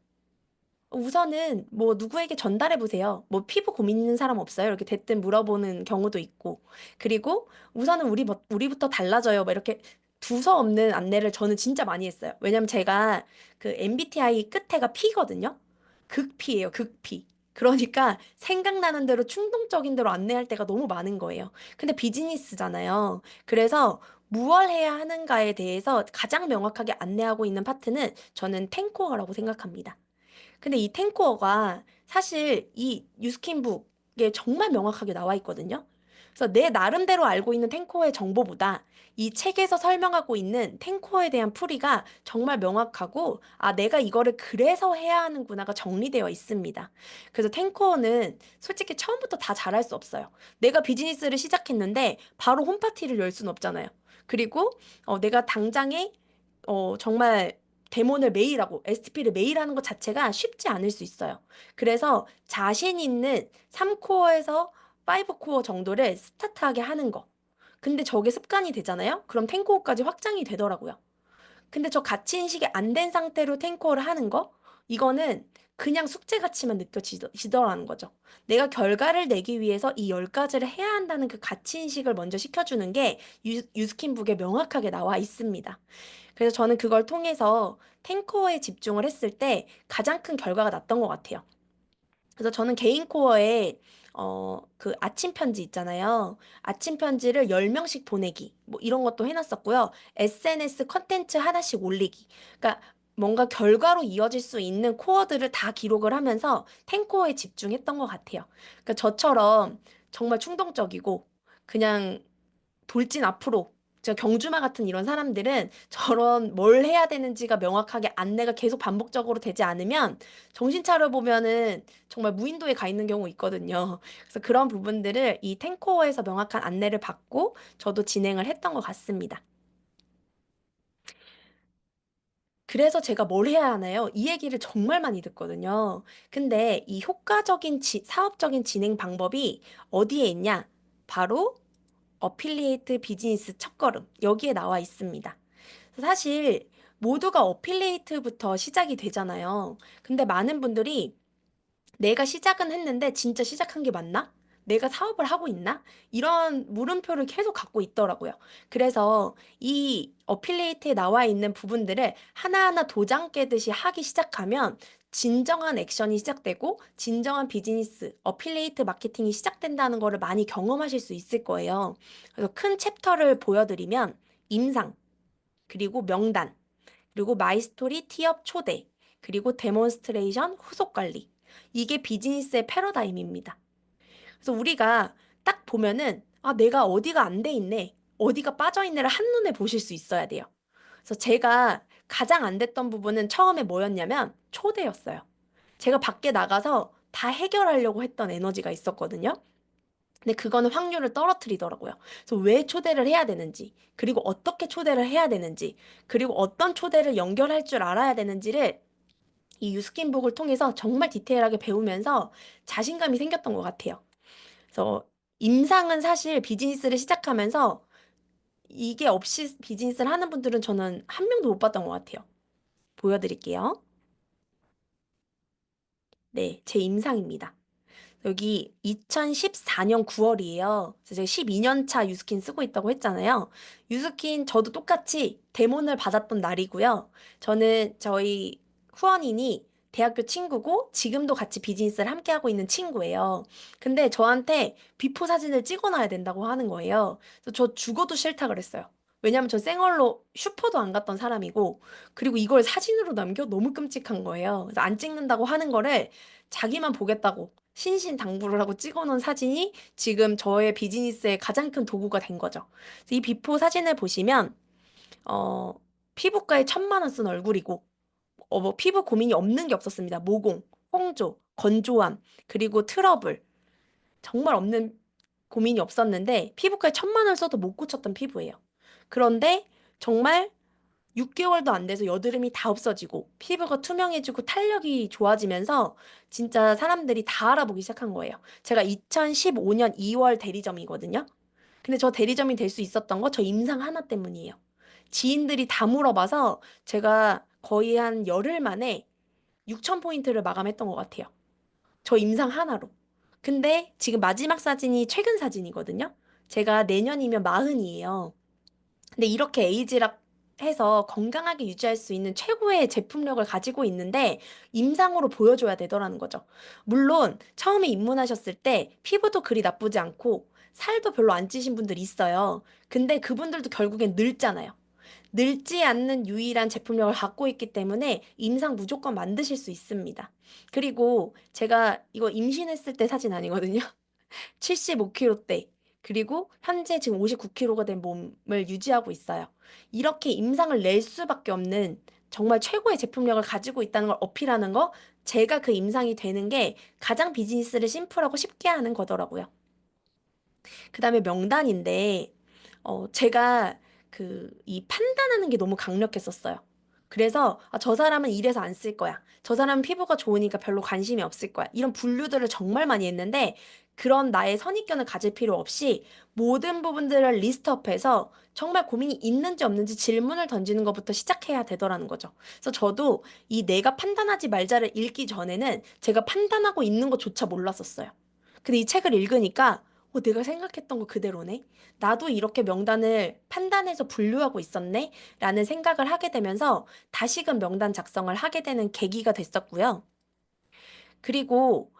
우선은 뭐 누구에게 전달해 보세요. 뭐 피부 고민 있는 사람 없어요? 이렇게 대뜸 물어보는 경우도 있고. 그리고 우선은 우리부터 달라져요. 뭐 이렇게 두서없는 안내를 저는 진짜 많이 했어요. 왜냐면 제가 그 MBTI 끝에가 P거든요. 극P예요, 극P. 그러니까 생각나는 대로 충동적인 대로 안내할 때가 너무 많은 거예요. 근데 비즈니스잖아요. 그래서 무얼 해야 하는가에 대해서 가장 명확하게 안내하고 있는 파트는 저는 탱코어라고 생각합니다. 근데 이 탱코어가 사실 이 뉴스킨북에 정말 명확하게 나와 있거든요. 그래서 내 나름대로 알고 있는 탱코어의 정보보다 이 책에서 설명하고 있는 탱코어에 대한 풀이가 정말 명확하고, 내가 이거를 그래서 해야 하는구나가 정리되어 있습니다. 그래서 탱코어는 솔직히 처음부터 다 잘할 수 없어요. 내가 비즈니스를 시작했는데 바로 홈파티를 열 수는 없잖아요. 그리고 내가 당장에 정말 데모를 매일 하고 STP를 매일 하는 것 자체가 쉽지 않을 수 있어요. 그래서 자신 있는 3코어에서 5코어 정도를 스타트하게 하는 거. 근데 저게 습관이 되잖아요? 그럼 10코어까지 확장이 되더라고요. 근데 저 가치 인식이 안 된 상태로 탱코어를 하는 거? 이거는 그냥 숙제같이만 느껴지더라는 거죠. 내가 결과를 내기 위해서 이 10가지를 해야 한다는 그 가치 인식을 먼저 시켜주는 게 유스킨북에 명확하게 나와 있습니다. 그래서 저는 그걸 통해서 탱코어에 집중을 했을 때 가장 큰 결과가 났던 것 같아요. 그래서 저는 개인 코어에 그 아침 편지 있잖아요. 아침 편지를 10명씩 보내기. 뭐 이런 것도 해놨었고요. SNS 컨텐츠 하나씩 올리기. 그러니까 뭔가 결과로 이어질 수 있는 코어들을 다 기록을 하면서 10코어에 집중했던 것 같아요. 그러니까 저처럼 정말 충동적이고 그냥 돌진 앞으로 저 경주마 같은 이런 사람들은 저런 뭘 해야 되는지가 명확하게 안내가 계속 반복적으로 되지 않으면 정신 차려 보면은 정말 무인도에 가 있는 경우 있거든요. 그래서 그런 부분들을 이 탱코어에서 명확한 안내를 받고 저도 진행을 했던 것 같습니다. 그래서 제가 뭘 해야 하나요? 이 얘기를 정말 많이 듣거든요. 근데 이 효과적인 사업적인 진행 방법이 어디에 있냐? 바로 어필리에이트 비즈니스 첫걸음. 여기에 나와 있습니다. 사실 모두가 어필리에이트부터 시작이 되잖아요. 근데 많은 분들이 내가 시작은 했는데 진짜 시작한 게 맞나? 내가 사업을 하고 있나? 이런 물음표를 계속 갖고 있더라고요. 그래서 이 어필리에이트에 나와 있는 부분들을 하나하나 도장 깨듯이 하기 시작하면 진정한 액션이 시작되고 진정한 비즈니스, 어필리에이트 마케팅이 시작된다는 거를 많이 경험하실 수 있을 거예요. 그래서 큰 챕터를 보여드리면 임상, 그리고 명단, 그리고 마이스토리 티업 초대, 그리고 데몬스트레이션 후속 관리. 이게 비즈니스의 패러다임입니다. 그래서 우리가 딱 보면은 아, 내가 어디가 안 돼 있네. 어디가 빠져 있네를 한눈에 보실 수 있어야 돼요. 그래서 제가 가장 안 됐던 부분은 처음에 뭐였냐면 초대였어요. 제가 밖에 나가서 다 해결하려고 했던 에너지가 있었거든요. 근데 그거는 확률을 떨어뜨리더라고요. 그래서 왜 초대를 해야 되는지, 그리고 어떻게 초대를 해야 되는지, 그리고 어떤 초대를 연결할 줄 알아야 되는지를 이 유스킨북을 통해서 정말 디테일하게 배우면서 자신감이 생겼던 것 같아요. 그래서 임상은 사실 비즈니스를 시작하면서 이게 없이 비즈니스를 하는 분들은 저는 한 명도 못 봤던 것 같아요. 보여드릴게요. 네, 제 임상입니다. 여기 2014년 9월이에요. 그래서 제가 12년 차 유스킨 쓰고 있다고 했잖아요. 유스킨 저도 똑같이 데몬을 받았던 날이고요. 저는 저희 후원인이 대학교 친구고 지금도 같이 비즈니스를 함께 하고 있는 친구예요. 근데 저한테 비포 사진을 찍어놔야 된다고 하는 거예요. 그래서 저 죽어도 싫다 그랬어요. 왜냐면 저 생얼로 슈퍼도 안 갔던 사람이고, 그리고 이걸 사진으로 남겨 너무 끔찍한 거예요. 그래서 안 찍는다고 하는 거를 자기만 보겠다고 신신당부를 하고 찍어놓은 사진이 지금 저의 비즈니스의 가장 큰 도구가 된 거죠. 그래서 이 비포 사진을 보시면 어, 피부과에 1,000만 원 쓴 얼굴이고 뭐 피부 고민이 없는 게 없었습니다. 모공, 홍조, 건조함, 그리고 트러블 정말 없는 고민이 없었는데 피부과에 1,000만 원 써도 못 고쳤던 피부예요. 그런데 정말 6개월도 안 돼서 여드름이 다 없어지고 피부가 투명해지고 탄력이 좋아지면서 진짜 사람들이 다 알아보기 시작한 거예요. 제가 2015년 2월 대리점이거든요. 근데 저 대리점이 될 수 있었던 거 저 임상 하나 때문이에요. 지인들이 다 물어봐서 제가 거의 한 열흘 만에 6,000포인트를 마감했던 것 같아요. 저 임상 하나로. 근데 지금 마지막 사진이 최근 사진이거든요. 제가 내년이면 40이에요. 근데 이렇게 에이지락 해서 건강하게 유지할 수 있는 최고의 제품력을 가지고 있는데 임상으로 보여줘야 되더라는 거죠. 물론 처음에 입문하셨을 때 피부도 그리 나쁘지 않고 살도 별로 안 찌신 분들이 있어요. 근데 그분들도 결국엔 늙잖아요. 늙지 않는 유일한 제품력을 갖고 있기 때문에 임상 무조건 만드실 수 있습니다. 그리고 제가 이거 임신했을 때 사진 아니거든요. 75kg대, 그리고 현재 지금 59kg가 된 몸을 유지하고 있어요. 이렇게 임상을 낼 수밖에 없는 정말 최고의 제품력을 가지고 있다는 걸 어필하는 거, 제가 그 임상이 되는 게 가장 비즈니스를 심플하고 쉽게 하는 거더라고요. 그 다음에 명단인데, 제가 이 판단하는 게 너무 강력했었어요. 그래서 아, 저 사람은 이래서 안 쓸 거야. 저 사람은 피부가 좋으니까 별로 관심이 없을 거야. 이런 분류들을 정말 많이 했는데 그런 나의 선입견을 가질 필요 없이 모든 부분들을 리스트업해서 정말 고민이 있는지 없는지 질문을 던지는 것부터 시작해야 되더라는 거죠. 그래서 저도 이 내가 판단하지 말자를 읽기 전에는 제가 판단하고 있는 것조차 몰랐었어요. 근데 이 책을 읽으니까 내가 생각했던 거 그대로네. 나도 이렇게 명단을 판단해서 분류하고 있었네. 라는 생각을 하게 되면서 다시금 명단 작성을 하게 되는 계기가 됐었고요. 그리고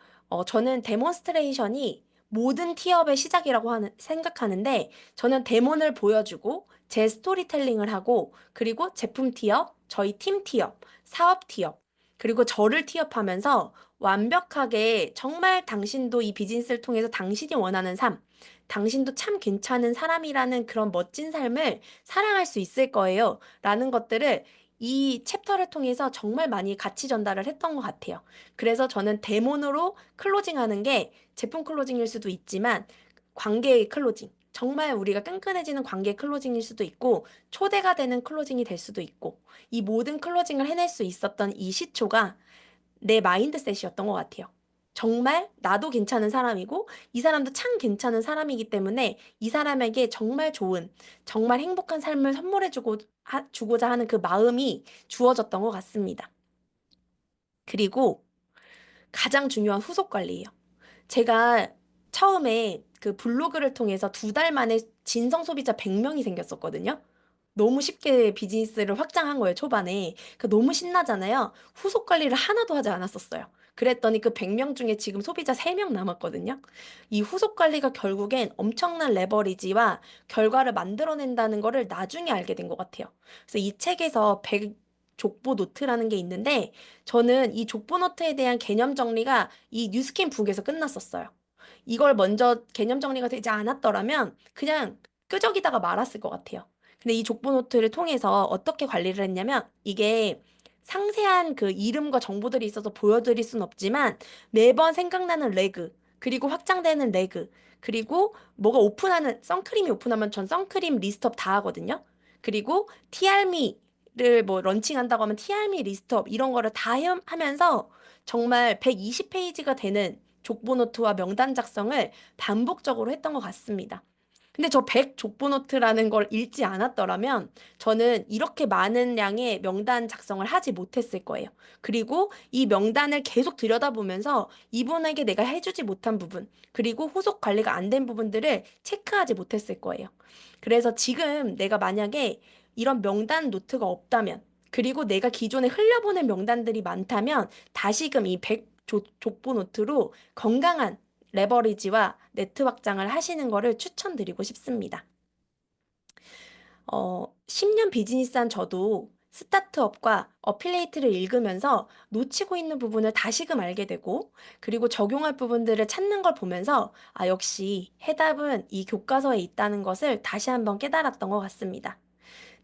저는 데몬스트레이션이 모든 티업의 시작이라고 생각하는데 저는 데몬을 보여주고 제 스토리텔링을 하고 그리고 제품 티업, 저희 팀 티업, 사업 티업, 그리고 저를 티업하면서 완벽하게 정말 당신도 이 비즈니스를 통해서 당신이 원하는 삶, 당신도 참 괜찮은 사람이라는 그런 멋진 삶을 살아갈 수 있을 거예요. 라는 것들을 이 챕터를 통해서 정말 많이 가치 전달을 했던 것 같아요. 그래서 저는 대본으로 클로징하는 게 제품 클로징일 수도 있지만 관계의 클로징, 정말 우리가 끈끈해지는 관계 클로징일 수도 있고 초대가 되는 클로징이 될 수도 있고 이 모든 클로징을 해낼 수 있었던 이 시초가 내 마인드셋이었던 것 같아요. 정말 나도 괜찮은 사람이고 이 사람도 참 괜찮은 사람이기 때문에 이 사람에게 정말 좋은, 정말 행복한 삶을 주고자 하는 그 마음이 주어졌던 것 같습니다. 그리고 가장 중요한 후속 관리예요. 제가 처음에 그 블로그를 통해서 2달 만에 진성 소비자 100명이 생겼었거든요. 너무 쉽게 비즈니스를 확장한 거예요, 초반에. 너무 신나잖아요. 후속 관리를 하나도 하지 않았었어요. 그랬더니 그 100명 중에 지금 소비자 3명 남았거든요. 이 후속 관리가 결국엔 엄청난 레버리지와 결과를 만들어낸다는 거를 나중에 알게 된 것 같아요. 그래서 이 책에서 100 족보 노트라는 게 있는데 저는 이 족보 노트에 대한 개념 정리가 이 뉴스킨 북에서 끝났었어요. 이걸 먼저 개념 정리가 되지 않았더라면 그냥 끄적이다가 말았을 것 같아요. 근데 이 족보 노트를 통해서 어떻게 관리를 했냐면 이게 상세한 그 이름과 정보들이 있어서 보여드릴 순 없지만 매번 생각나는 레그, 그리고 확장되는 레그, 그리고 뭐가 오픈하는, 선크림이 오픈하면 전 선크림 리스트업 다 하거든요. 그리고 TRM를 뭐 런칭한다고 하면 TRM 리스트업 이런 거를 다 하면서 정말 120페이지가 되는 족보노트와 명단 작성을 반복적으로 했던 것 같습니다. 근데 저 100 족보노트라는 걸 읽지 않았더라면 저는 이렇게 많은 양의 명단 작성을 하지 못했을 거예요. 그리고 이 명단을 계속 들여다보면서 이분에게 내가 해주지 못한 부분, 그리고 후속 관리가 안 된 부분들을 체크하지 못했을 거예요. 그래서 지금 내가 만약에 이런 명단 노트가 없다면, 그리고 내가 기존에 흘려보낸 명단들이 많다면 다시금 이 100 족보 노트로 건강한 레버리지와 네트 확장을 하시는 거를 추천드리고 싶습니다. 10년 비즈니스한 저도 스타트업과 어필레이트를 읽으면서 놓치고 있는 부분을 다시금 알게 되고, 그리고 적용할 부분들을 찾는 걸 보면서, 아, 역시 해답은 이 교과서에 있다는 것을 다시 한번 깨달았던 것 같습니다.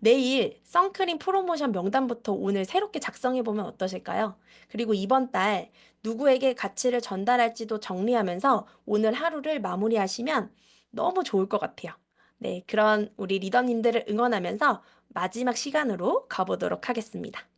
내일 선크림 프로모션 명단부터 오늘 새롭게 작성해보면 어떠실까요? 그리고 이번 달 누구에게 가치를 전달할지도 정리하면서 오늘 하루를 마무리하시면 너무 좋을 것 같아요. 네, 그런 우리 리더님들을 응원하면서 마지막 시간으로 가보도록 하겠습니다.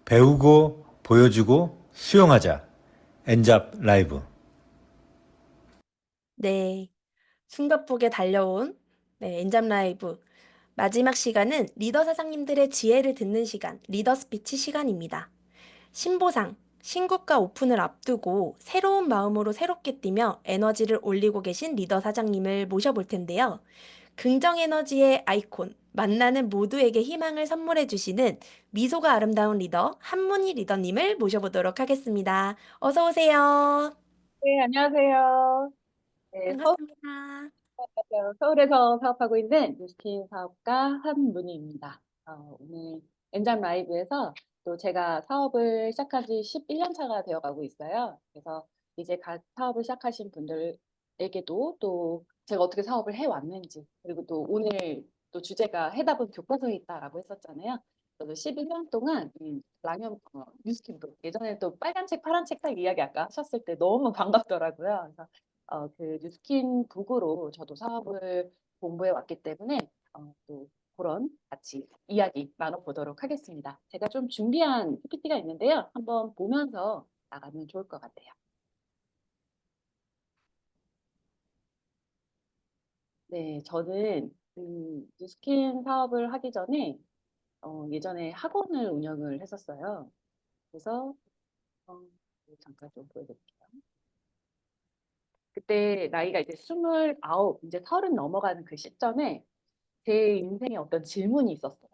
배우고 보여주고 수용하자. 엔잡 라이브. 네, 숨가쁘게 달려온 엔잡 라이브 마지막 시간은 리더 사장님들의 지혜를 듣는 시간, 리더 스피치 시간입니다. 신보상, 신국가 오픈을 앞두고 새로운 마음으로 새롭게 뛰며 에너지를 올리고 계신 리더 사장님을 모셔볼 텐데요. 긍정 에너지의 아이콘, 만나는 모두에게 희망을 선물해 주시는 미소가 아름다운 리더, 한문희 리더님을 모셔보도록 하겠습니다. 어서 오세요. 네, 안녕하세요. 네, 반갑습니다. 서울에서 사업하고 있는 뉴스킨 사업가 한문희입니다. 오늘 엔잡 라이브에서 또 제가 사업을 시작한 지 11년 차가 되어가고 있어요. 그래서 이제 사업을 시작하신 분들에게도 또 제가 어떻게 사업을 해왔는지, 그리고 또 오늘 또 주제가 해답은 교과서에 있다라고 했었잖아요. 저도 11년 동안 뉴스킨도 예전에 또 빨간 책, 파란 책 딱 이야기 아까 하셨을 때 너무 반갑더라고요. 그래서 그 뉴스킨 북으로 저도 사업을 공부해 왔기 때문에 또 그런 같이 이야기 나눠보도록 하겠습니다. 제가 좀 준비한 PPT가 있는데요. 한번 보면서 나가면 좋을 것 같아요. 네, 저는 뉴스킨 사업을 하기 전에 예전에 학원을 운영을 했었어요. 그래서 잠깐 좀 보여드릴게요. 그때 나이가 이제 29, 이제 30 넘어가는 그 시점에 제 인생에 어떤 질문이 있었어요.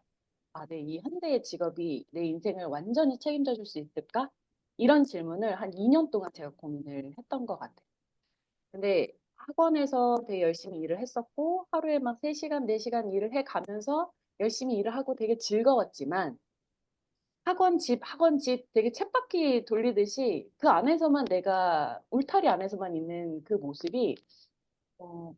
아, 이 현대의 직업이 내 인생을 완전히 책임져 줄 수 있을까? 이런 질문을 한 2년 동안 제가 고민을 했던 것 같아요. 근데 학원에서 되게 열심히 일을 했었고, 하루에 막 3시간, 4시간 일을 해 가면서 열심히 일을 하고 되게 즐거웠지만, 학원 집 되게 쳇바퀴 돌리듯이 그 안에서만 내가, 울타리 안에서만 있는 그 모습이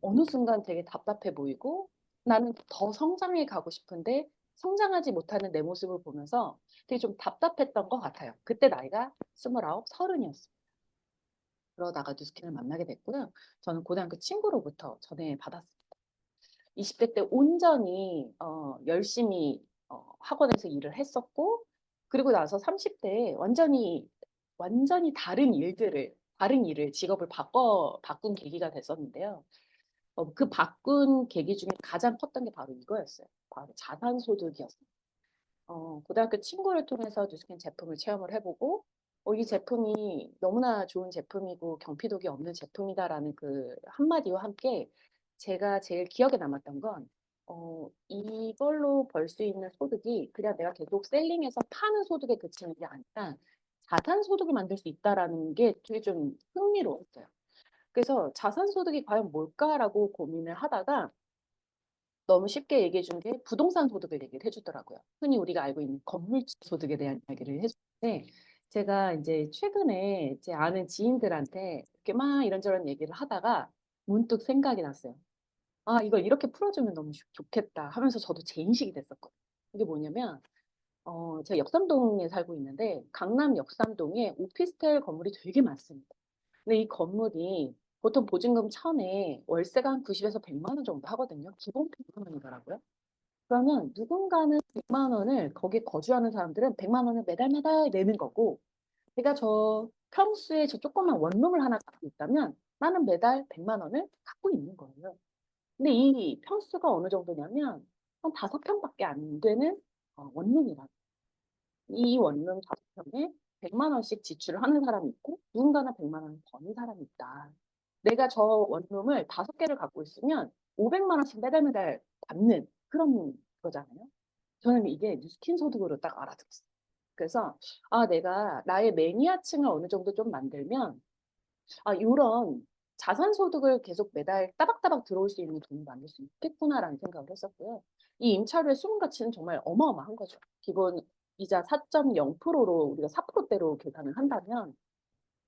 어느 순간 되게 답답해 보이고 나는 더 성장해 가고 싶은데 성장하지 못하는 내 모습을 보면서 되게 좀 답답했던 것 같아요. 그때 나이가 29, 30이었어요. 그러다가 뉴스킨을 만나게 됐고요. 저는 고등학교 친구로부터 전해 받았습니다. 20대 때 온전히 열심히 학원에서 일을 했었고 그리고 나서 30대에 완전히 다른 일을 직업을 바꾼 계기가 됐었는데요. 그 바꾼 계기 중에 가장 컸던 게 바로 이거였어요. 바로 자산소득이었어요. 고등학교 친구를 통해서 뉴스킨 제품을 체험을 해보고, 이 제품이 너무나 좋은 제품이고 경피독이 없는 제품이다라는 그 한마디와 함께 제가 제일 기억에 남았던 건, 이걸로 벌 수 있는 소득이 그냥 내가 계속 셀링해서 파는 소득에 그치는 게 아니라 자산소득을 만들 수 있다라는 게 되게 좀 흥미로웠어요. 그래서 자산소득이 과연 뭘까라고 고민을 하다가 너무 쉽게 얘기해 준 게 부동산 소득을 얘기를 해 주더라고요. 흔히 우리가 알고 있는 건물주 소득에 대한 이야기를 해 주는데 제가 이제 최근에 제 아는 지인들한테 이렇게 막 이런저런 얘기를 하다가 문득 생각이 났어요. '아 이걸 이렇게 풀어 주면 너무 좋겠다.' 하면서 저도 재인식이 됐었거든요. 그게 뭐냐면 제가 역삼동에 살고 있는데 강남 역삼동에 오피스텔 건물이 되게 많습니다. 근데 이 건물이 보통 보증금 1,000에 월세가 한 90에서 100만 원 정도 하거든요. 기본 100만 원이더라고요. 그러면 누군가는 100만 원을 거기에 거주하는 사람들은 100만 원을 매달 매달 내는 거고 제가 저 평수에 저 조그만 원룸을 하나 갖고 있다면 나는 매달 100만 원을 갖고 있는 거예요. 근데 이 평수가 어느 정도냐면 한 5평밖에 안 되는 원룸이라 이 원룸 5평에 100만 원씩 지출을 하는 사람이 있고 누군가는 100만 원을 버는 사람이 있다. 내가 저 원룸을 5개를 갖고 있으면 500만 원씩 매달 매달 받는 그런 거잖아요. 저는 이게 뉴스킨 소득으로 딱 알아들었어요. 그래서 내가 나의 매니아층을 어느 정도 좀 만들면 요런 자산 소득을 계속 매달 따박따박 들어올 수 있는 돈을 만들 수 있겠구나라는 생각을 했었고요. 이 임차료의 수분 가치는 정말 어마어마한 거죠. 기본 이자 4.0%로 우리가 4%대로 계산을 한다면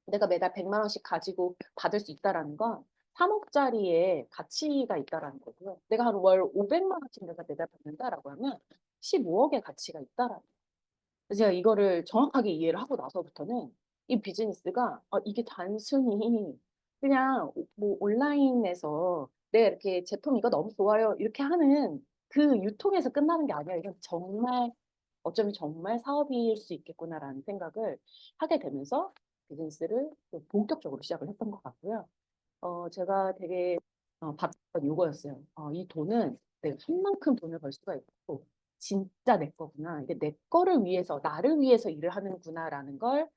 내가 매달 100만 원씩 가지고 받을 수 있다라는 건 3억짜리의 가치가 있다라는 거고요. 내가 한 월 500만 원씩 내가 매달 받는다라고 하면 15억의 가치가 있다라는 거예요. 그래서 제가 이거를 정확하게 이해를 하고 나서부터는 이 비즈니스가 이게 단순히 그냥 뭐 온라인에서 내가 이렇게 제품 이거 너무 좋아요 이렇게 하는 그 유통에서 끝나는 게 아니라 이건 정말 어쩌면 정말 사업일 수 있겠구나라는 생각을 하게 되면서 비즈니스를 좀 본격적으로 시작을 했던 것 같고요. 제가 되게 봤던 요거였어요. 이 돈은 내가 한 만큼 돈을 벌 수가 있고 진짜 내 거구나. 이게 내 거를 위해서 나를 위해서 일을 하는구나라는 걸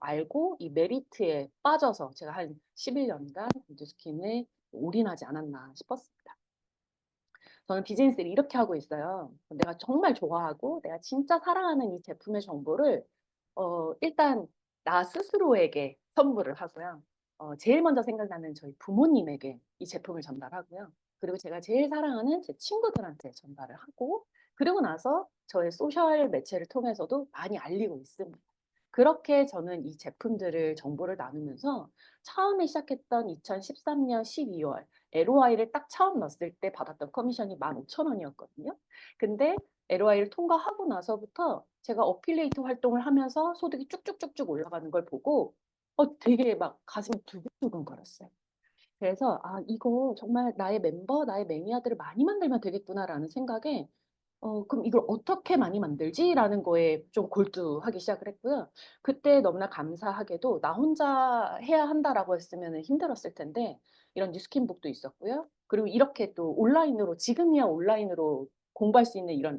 알고 이 메리트에 빠져서 제가 한 11년간 뉴스킨에 올인하지 않았나 싶었습니다. 저는 비즈니스를 이렇게 하고 있어요. 내가 정말 좋아하고 내가 진짜 사랑하는 이 제품의 정보를 일단 나 스스로에게 선물을 하고요. 제일 먼저 생각나는 저희 부모님에게 이 제품을 전달하고요. 그리고 제가 제일 사랑하는 제 친구들한테 전달을 하고 그리고 나서 저의 소셜 매체를 통해서도 많이 알리고 있습니다. 그렇게 저는 이 제품들을 정보를 나누면서 처음에 시작했던 2013년 12월 LOI를 딱 처음 넣었을 때 받았던 커미션이 15,000원이었거든요. 근데 LOI를 통과하고 나서부터 제가 어필리에이트 활동을 하면서 소득이 쭉쭉쭉쭉 올라가는 걸 보고 되게 막 가슴이 두근두근 거렸어요. 그래서 이거 정말 나의 멤버, 나의 매니아들을 많이 만들면 되겠구나라는 생각에 그럼 이걸 어떻게 많이 만들지라는 거에 좀 골두하기 시작을 했고요. 그때 너무나 감사하게도 나 혼자 해야 한다라고 했으면 힘들었을 텐데 이런 뉴스킨북도 있었고요. 그리고 이렇게 또 온라인으로 지금이야 온라인으로 공부할 수 있는 이런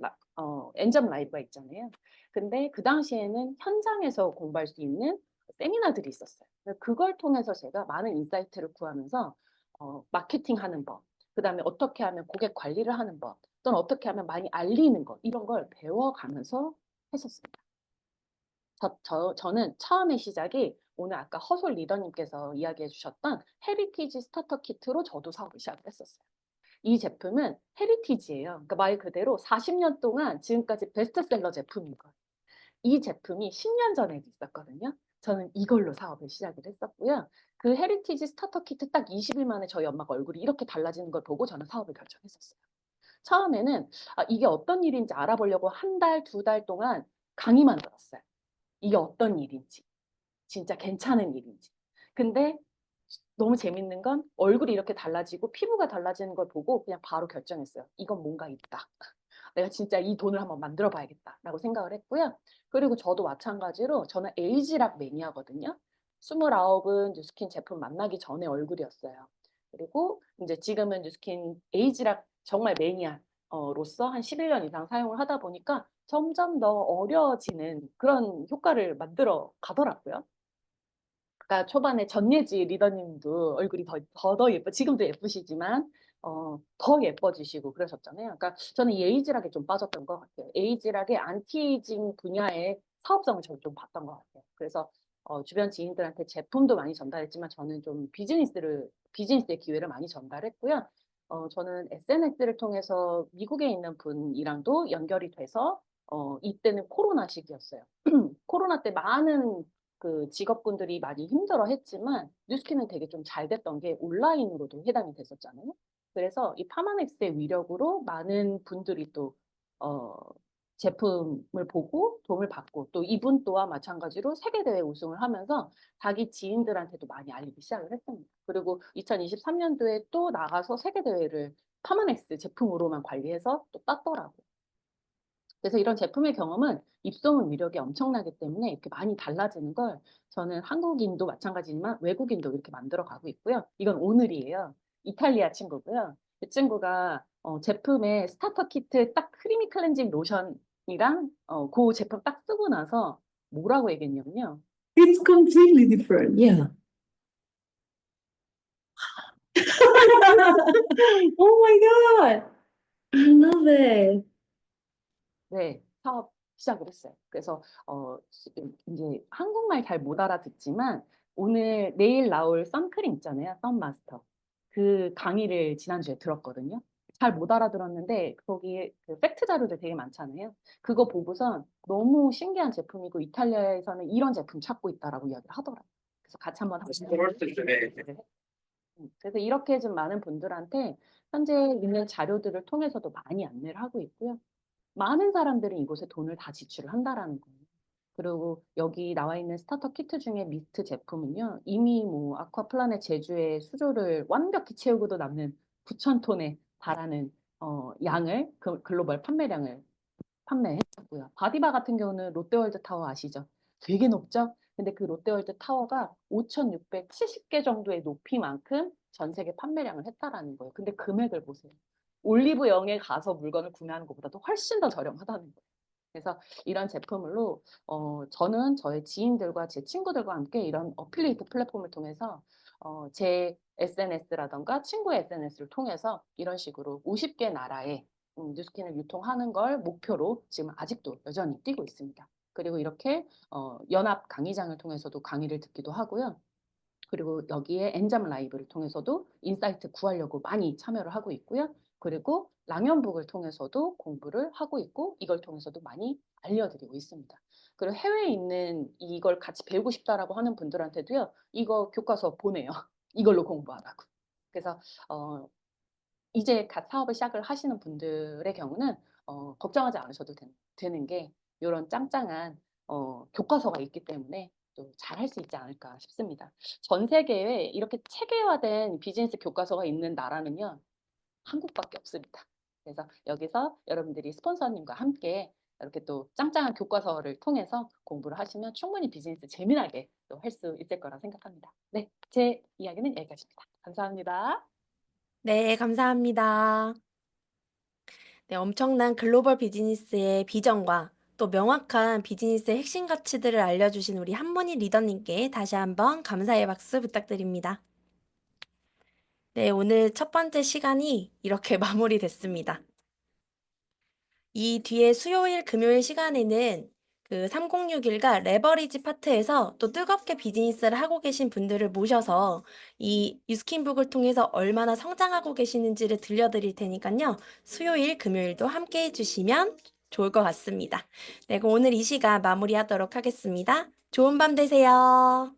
엔점 라이브가 있잖아요. 근데 그 당시에는 현장에서 공부할 수 있는 세미나들이 있었어요. 그걸 통해서 제가 많은 인사이트를 구하면서 마케팅하는 법, 그다음에 어떻게 하면 고객 관리를 하는 법, 또는 어떻게 하면 많이 알리는 거 이런 걸 배워가면서 했었습니다. 저는 처음에 시작이 오늘 아까 허솔 리더님께서 이야기해 주셨던 헤리티지 스타터 키트로 저도 사업을 시작을 했었어요. 이 제품은 헤리티지예요. 그러니까 말 그대로 40년 동안 지금까지 베스트셀러 제품인 거예요. 이 제품이 10년 전에도 있었거든요. 저는 이걸로 사업을 시작을 했었고요. 그 헤리티지 스타터 키트 딱 20일 만에 저희 엄마가 얼굴이 이렇게 달라지는 걸 보고 저는 사업을 결정했었어요. 처음에는 이게 어떤 일인지 알아보려고 한 달, 두 달 동안 강의만 들었어요. 이게 어떤 일인지, 진짜 괜찮은 일인지. 근데 너무 재밌는 건 얼굴이 이렇게 달라지고 피부가 달라지는 걸 보고 그냥 바로 결정했어요. 이건 뭔가 있다. 내가 진짜 이 돈을 한번 만들어 봐야겠다라고 생각을 했고요. 그리고 저도 마찬가지로 저는 에이지락 매니아거든요. 29은 뉴스킨 제품 만나기 전에 얼굴이었어요. 그리고 이제 지금은 뉴스킨 에이지락 정말 매니아로서 한 11년 이상 사용을 하다 보니까 점점 더 어려지는 그런 효과를 만들어 가더라고요. 아까 초반에 전예지 리더님도 얼굴이 더 예뻐, 지금도 예쁘시지만 더 예뻐지시고 그러셨잖아요. 그러니까 저는 이 에이지락에 좀 빠졌던 것 같아요. 에이지락의 안티에이징 분야의 사업성을 저는 좀 봤던 것 같아요. 그래서 주변 지인들한테 제품도 많이 전달했지만 저는 좀 비즈니스의 기회를 많이 전달했고요. 저는 SNS를 통해서 미국에 있는 분이랑도 연결이 돼서 이때는 코로나 시기였어요. 코로나 때 많은 그 직업군들이 많이 힘들어했지만 뉴스킨은 되게 좀 잘 됐던 게 온라인으로도 해당이 됐었잖아요. 그래서 이 파마넥스의 위력으로 많은 분들이 또 제품을 보고 도움을 받고 또 이분 또한 마찬가지로 세계대회 우승을 하면서 자기 지인들한테도 많이 알리기 시작을 했습니다. 그리고 2023년도에 또 나가서 세계대회를 파마넥스 제품으로만 관리해서 또 땄더라고요. 그래서 이런 제품의 경험은 입소문 위력이 엄청나기 때문에 이렇게 많이 달라지는 걸 저는 한국인도 마찬가지지만 외국인도 이렇게 만들어 가고 있고요. 이건 오늘이에요. 이탈리아 친구고요. 이 친구가 제품에 스타터 키트 딱 크리미 클렌징 로션이랑 그 제품 딱 쓰고 나서 뭐라고 얘기했냐면요. It's completely different. Yeah. Oh my God. I love it. 네, 사업 시작을 했어요. 그래서 이제 한국말 잘 못 알아듣지만 내일 나올 선크림 있잖아요. 선마스터. 그 강의를 지난주에 들었거든요. 잘 못 알아들었는데 거기 그 팩트 자료들 되게 많잖아요. 그거 보고선 너무 신기한 제품이고 이탈리아에서는 이런 제품 찾고 있다라고 이야기를 하더라고요. 그래서 같이 한번 그래서 이렇게 좀 많은 분들한테 현재 있는 자료들을 통해서도 많이 안내를 하고 있고요. 많은 사람들은 이곳에 돈을 다 지출을 한다라는 거예요. 그리고 여기 나와 있는 스타터 키트 중에 미스트 제품은요. 이미 뭐 아쿠아플라넷 제주의 수조를 완벽히 채우고도 남는 9,000톤에 달하는 양을 글로벌 판매량을 판매했고요. 바디바 같은 경우는 롯데월드 타워 아시죠? 되게 높죠? 근데 그 롯데월드 타워가 5,670개 정도의 높이만큼 전 세계 판매량을 했다라는 거예요. 근데 금액을 보세요. 올리브영에 가서 물건을 구매하는 것보다도 훨씬 더 저렴하다는 거예요. 그래서 이런 제품으로 저는 저의 지인들과 제 친구들과 함께 이런 어필리에이트 플랫폼을 통해서 제 SNS라던가 친구의 SNS를 통해서 이런 식으로 50개 나라에 뉴스킨을 유통하는 걸 목표로 지금 아직도 여전히 뛰고 있습니다. 그리고 이렇게 연합 강의장을 통해서도 강의를 듣기도 하고요. 그리고 여기에 엔잠 라이브를 통해서도 인사이트 구하려고 많이 참여를 하고 있고요. 그리고 랑연북을 통해서도 공부를 하고 있고 이걸 통해서도 많이 알려드리고 있습니다. 그리고 해외에 있는 이걸 같이 배우고 싶다라고 하는 분들한테도요. 이거 교과서 보내요. 이걸로 공부하라고. 그래서 이제 갓 사업을 시작을 하시는 분들의 경우는 걱정하지 않으셔도 되는 게 이런 짱짱한 교과서가 있기 때문에 또 잘 할 수 있지 않을까 싶습니다. 전 세계에 이렇게 체계화된 비즈니스 교과서가 있는 나라는요. 한국밖에 없습니다. 그래서 여기서 여러분들이 스폰서님과 함께 이렇게 또 짱짱한 교과서를 통해서 공부를 하시면 충분히 비즈니스 재미나게 또 할 수 있을 거라 생각합니다. 네, 제 이야기는 여기까지입니다. 감사합니다. 네, 감사합니다. 네, 엄청난 글로벌 비즈니스의 비전과 또 명확한 비즈니스의 핵심 가치들을 알려주신 우리 한문희 리더님께 다시 한번 감사의 박수 부탁드립니다. 네, 오늘 첫 번째 시간이 이렇게 마무리됐습니다. 이 뒤에 수요일, 금요일 시간에는 그 3061과 레버리지 파트에서 또 뜨겁게 비즈니스를 하고 계신 분들을 모셔서 이 유스킨북을 통해서 얼마나 성장하고 계시는지를 들려드릴 테니까요. 수요일, 금요일도 함께 해주시면 좋을 것 같습니다. 네, 그럼 오늘 이 시간 마무리하도록 하겠습니다. 좋은 밤 되세요.